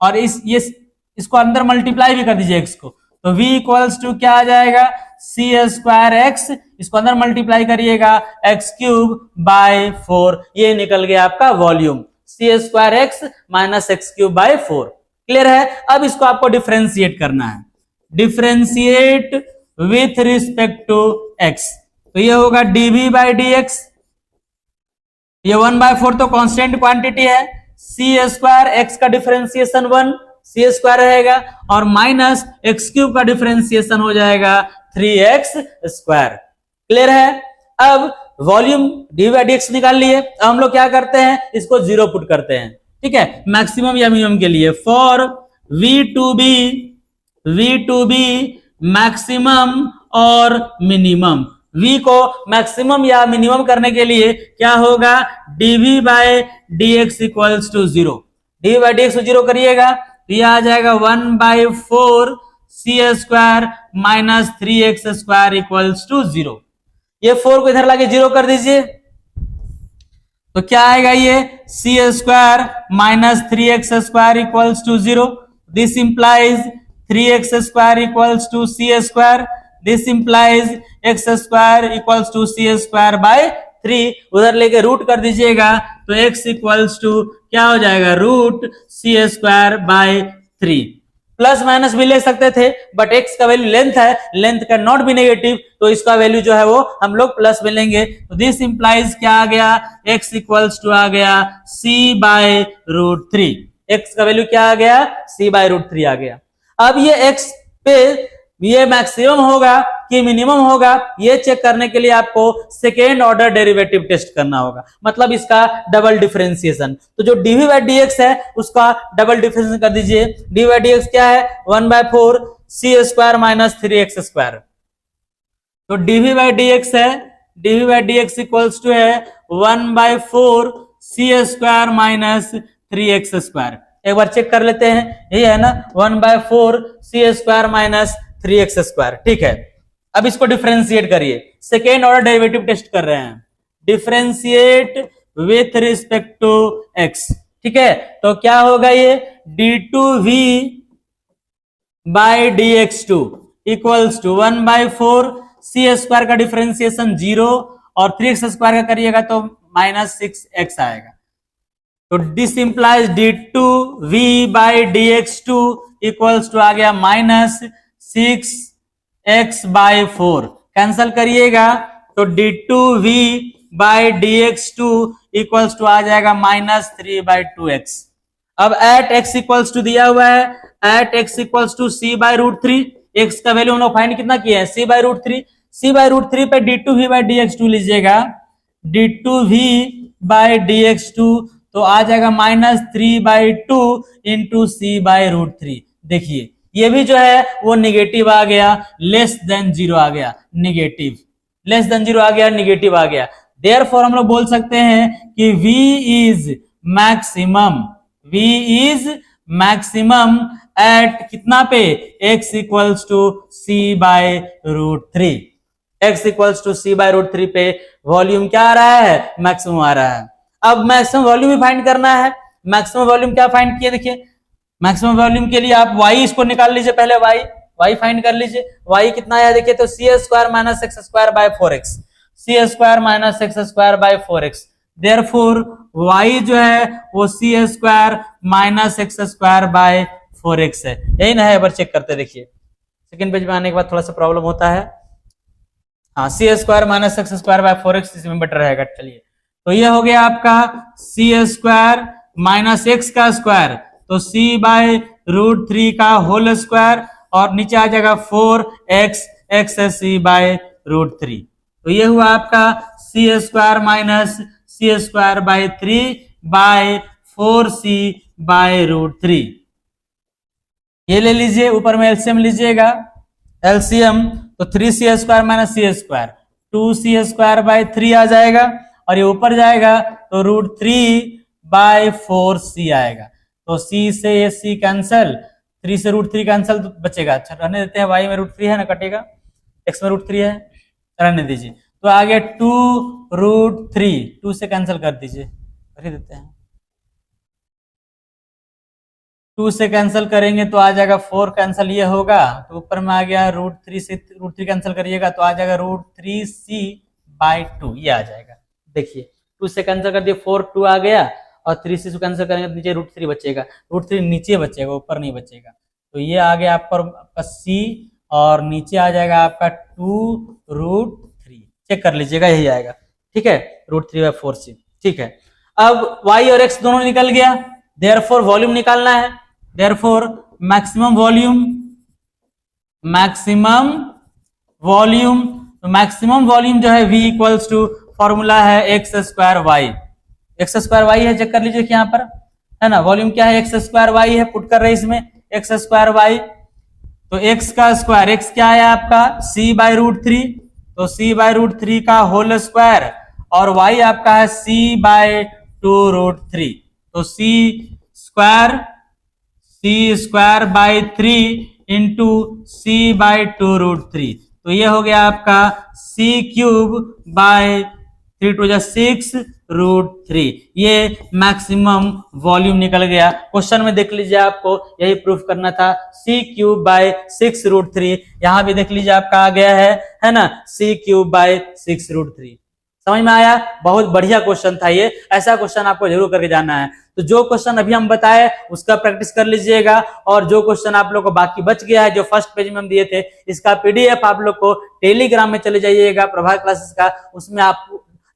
और इसको अंदर मल्टीप्लाई भी कर दीजिए x को, तो v इक्वल्स टू क्या आ जाएगा, सी स्क्वायर एक्स, इसको अंदर मल्टीप्लाई करिएगा एक्स क्यूब बाय 4, ये निकल गया आपका volume, c square x minus x cube by 4। Clear है, अब इसको आपको डिफरेंशिएट करना है, differentiate with respect to x, तो ये होगा dv बाई dx, ये 1/4 तो कांस्टेंट क्वांटिटी है, सी स्क्वायर एक्स का डिफरेंशिएशन 1 सी स्क्वायर रहेगा, और माइनस एक्स क्यूब का डिफरेंशिएशन हो जाएगा 3x स्क्वायर। क्लियर है, अब वॉल्यूम dv बाई dx निकाल लिए। अब हम लोग क्या करते हैं, इसको जीरो पुट करते हैं। ठीक है, मैक्सिमम या मिनिमम के लिए for v to be maximum और मिनिमम, v को मैक्सिमम या मिनिमम करने के लिए क्या होगा, dv by dx equals to 0, dv by dx को 0 करिएगा तो ये आ जाएगा 1/4 c square minus 3x square equals to 0। ये 4 को इधर लाके 0 कर दीजिए तो क्या आएगा, ये c square minus 3x square equals to 0, this implies 3x square equals to c square, this implies x square equals to c square by 3, उधर लेके रूट कर दीजिएगा तो x इक्वल्स टू क्या हो जाएगा, root c square by 3। Plus minus भी ले सकते थे बट x का वैल्यू लेंथ है, length can not be negative, तो इसका वैल्यू जो है वो हम लोग प्लस में लेंगे। तो दिस इंप्लाइज क्या आ गया, x इक्वल्स टू आ गया c बाय रूट 3। x का वैल्यू क्या आ गया, c बाय रूट 3 आ गया। अब ये x पे ये मैक्सिमम होगा कि मिनिमम होगा, ये चेक करने के लिए आपको सेकेंड ऑर्डर डेरिवेटिव टेस्ट करना होगा, मतलब इसका डबल डिफरेंशिएशन। तो जो dv बाई dx है उसका डबल डिफरेंशिएशन कर दीजिए। dv बाई dx क्या है, 1/4 c square minus 3x square. तो dv बाई dx है, dv by dx equals to है 1/4 c square minus 3x square. एक बार चेक कर लेते हैं, यही है ना 1/4 c square minus 3x square, ठीक है। अब इसको डिफरेंशिएट करिए, सेकेंड ऑर्डर डेरिवेटिव टेस्ट कर रहे हैं, differentiate with respect to x, ठीक है। तो क्या होगा ये d2v by dx2 equals to 1/4 c square का डिफरेंशिएशन 0 और 3x स्क्वायर का करिएगा तो -6x आएगा। तो this implies d2v by dx2 equals to आ गया -6x/4। कैंसल करिएगा तो d2v by dx2 equals to आ जाएगा -3/2x। अब एट x इक्वल्स टू दिया हुआ है, at x equals to c by root 3, x का वैल्यू हम लोग फाइंड कितना किया है, c by root 3। c by root 3 पे d2v बाई dx2 लीजिएगा, d2v बाई dx2 तो आ जाएगा -3/2 इंटू सी बाई रूट 3। देखिए ये भी जो है वो निगेटिव आ गया, लेस देन 0 आ गया, निगेटिव लेस देन 0 आ गया, निगेटिव आ गया। देयरफॉर हम लोग बोल सकते हैं कि v is maximum, v is maximum at कितना पे, x equals to c by root 3। x equals to c by root 3 पे वॉल्यूम क्या आ रहा है, मैक्सिमम आ रहा है। अब मैक्सिमम वॉल्यूम भी फाइंड करना है। मैक्सिमम वॉल्यूम क्या फाइंड किया, देखिए मैक्सिमम वॉल्यूम के लिए आप y इसको निकाल लीजिए, पहले y फाइंड कर लीजिए। y कितना आया देखिए तो c square minus x square by 4x, c square minus x square by 4x। Therefore y जो है वो c square minus x square by 4x है, यही ना है। एक बार चेक करते देखिए, सेकंड पेज में आने के बाद थोड़ा सा प्रॉब्लम होता है। हाँ, c square minus x square by 4x इसमें बेटर रहेगा। चलिए तो ये हो गया आपका c स्क्वायर माइनस एक्स का स्क्वायर, तो c बाय रूट 3 का होल स्क्वायर और नीचे आ जाएगा 4x, x है c बाय रूट 3। तो ये हुआ आपका c square minus c square by 3 by 4c by root 3। ये ले लीजिए, ऊपर में एलसीएम लीजिएगा, एलसीएम तो 3c square minus c square 2c square by 3 आ जाएगा और ये ऊपर जाएगा तो रूट 3 बाय 4c आएगा। तो c से ये c कैंसल, 3 से रूट 3 कैंसल तो बचेगा। अच्छा रहने देते हैं, y में रूट 3 है ना, कटेगा, x में रूट 3 है, रहने दीजिए। तो आगे 2 रूट 3, 2 से कैंसल कर दीजिए, कर ही देते हैं। 2 से कैंसल करेंगे तो आ जाएगा 4 कैंसल ये होगा, तो ऊपर में आ गया रूट 3 से रूट 3 कैंसल करिएगा तो आ जाएगा रूट 3c बाय 2, ये आ जाएगा। देखिए 2 से कैंसल कर दिए 4, 2 आ गया और 3 से कैंसिल करेंगे तो नीचे रूट 3 बचेगा, रूट 3 नीचे बचेगा, ऊपर नहीं बचेगा। तो ये आ गया आपका c और नीचे आ जाएगा आपका 2 रूट 3, चेक कर लीजिएगा यही आएगा, ठीक है, रूट 3 बाय 4c, ठीक है। अब y और x दोनों निकल गया, देयरफॉर वॉल्यूम निकालना है, देयरफॉर मैक्सिमम वॉल्यूम, तो मैक्सिमम वॉल्यूम जो है v इक्वल्स टू फॉर्मूला है x square y, x square y है, चेक कर लीजिए यहाँ पर है ना, वॉल्यूम क्या है एक्स स्क्वायर वाई है, पुट कर रहे हैं इसमें एक्स स्क्वायर वाई। तो एक्स का स्क्वायर, एक्स क्या है आपका c बाय रूट 3, तो c बाय रूट 3 का होल स्क्वायर और y आपका है c बाय 2 रूट 3, तो c square by 3 into c by 2 root 3, तो ये हो गया आपका c cube by 3 to 6 root 3। ये मैक्सिमम वॉल्यूम निकल गया। क्वेश्चन में देख लीजिए, आपको यही प्रूफ करना था, c क्यूब बाय 6 रूट 3, यहां भी देख लीजिए आपका आ गया है ना, c क्यूब बाय 6 रूट 3। समझ में आया? बहुत बढ़िया क्वेश्चन था ये, ऐसा क्वेश्चन आपको जरूर करके जाना है। तो जो क्वेश्चन अभी हम बताए उसका प्रैक्टिस कर लीजिएगा, और जो क्वेश्चन आप लोग को बाकी बच गया है जो फर्स्ट पेज में हम दिए थे, इसका पीडीएफ आप लोग को टेलीग्राम में चले जाइएगा प्रभात क्लासेस का, उसमें आप,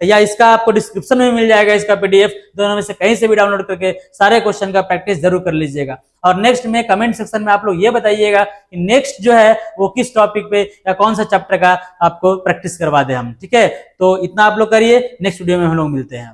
या इसका आपको डिस्क्रिप्शन में मिल जाएगा इसका पीडीएफ, दोनों में से कहीं से भी डाउनलोड करके सारे क्वेश्चन का प्रैक्टिस जरूर कर लीजिएगा। और नेक्स्ट में कमेंट सेक्शन में आप लोग ये बताइएगा कि नेक्स्ट जो है वो किस टॉपिक पे या कौन सा चैप्टर का आपको प्रैक्टिस करवा दे हम, ठीक है? तो इतना आप लोग करिए, नेक्स्ट वीडियो में हम लोग मिलते हैं।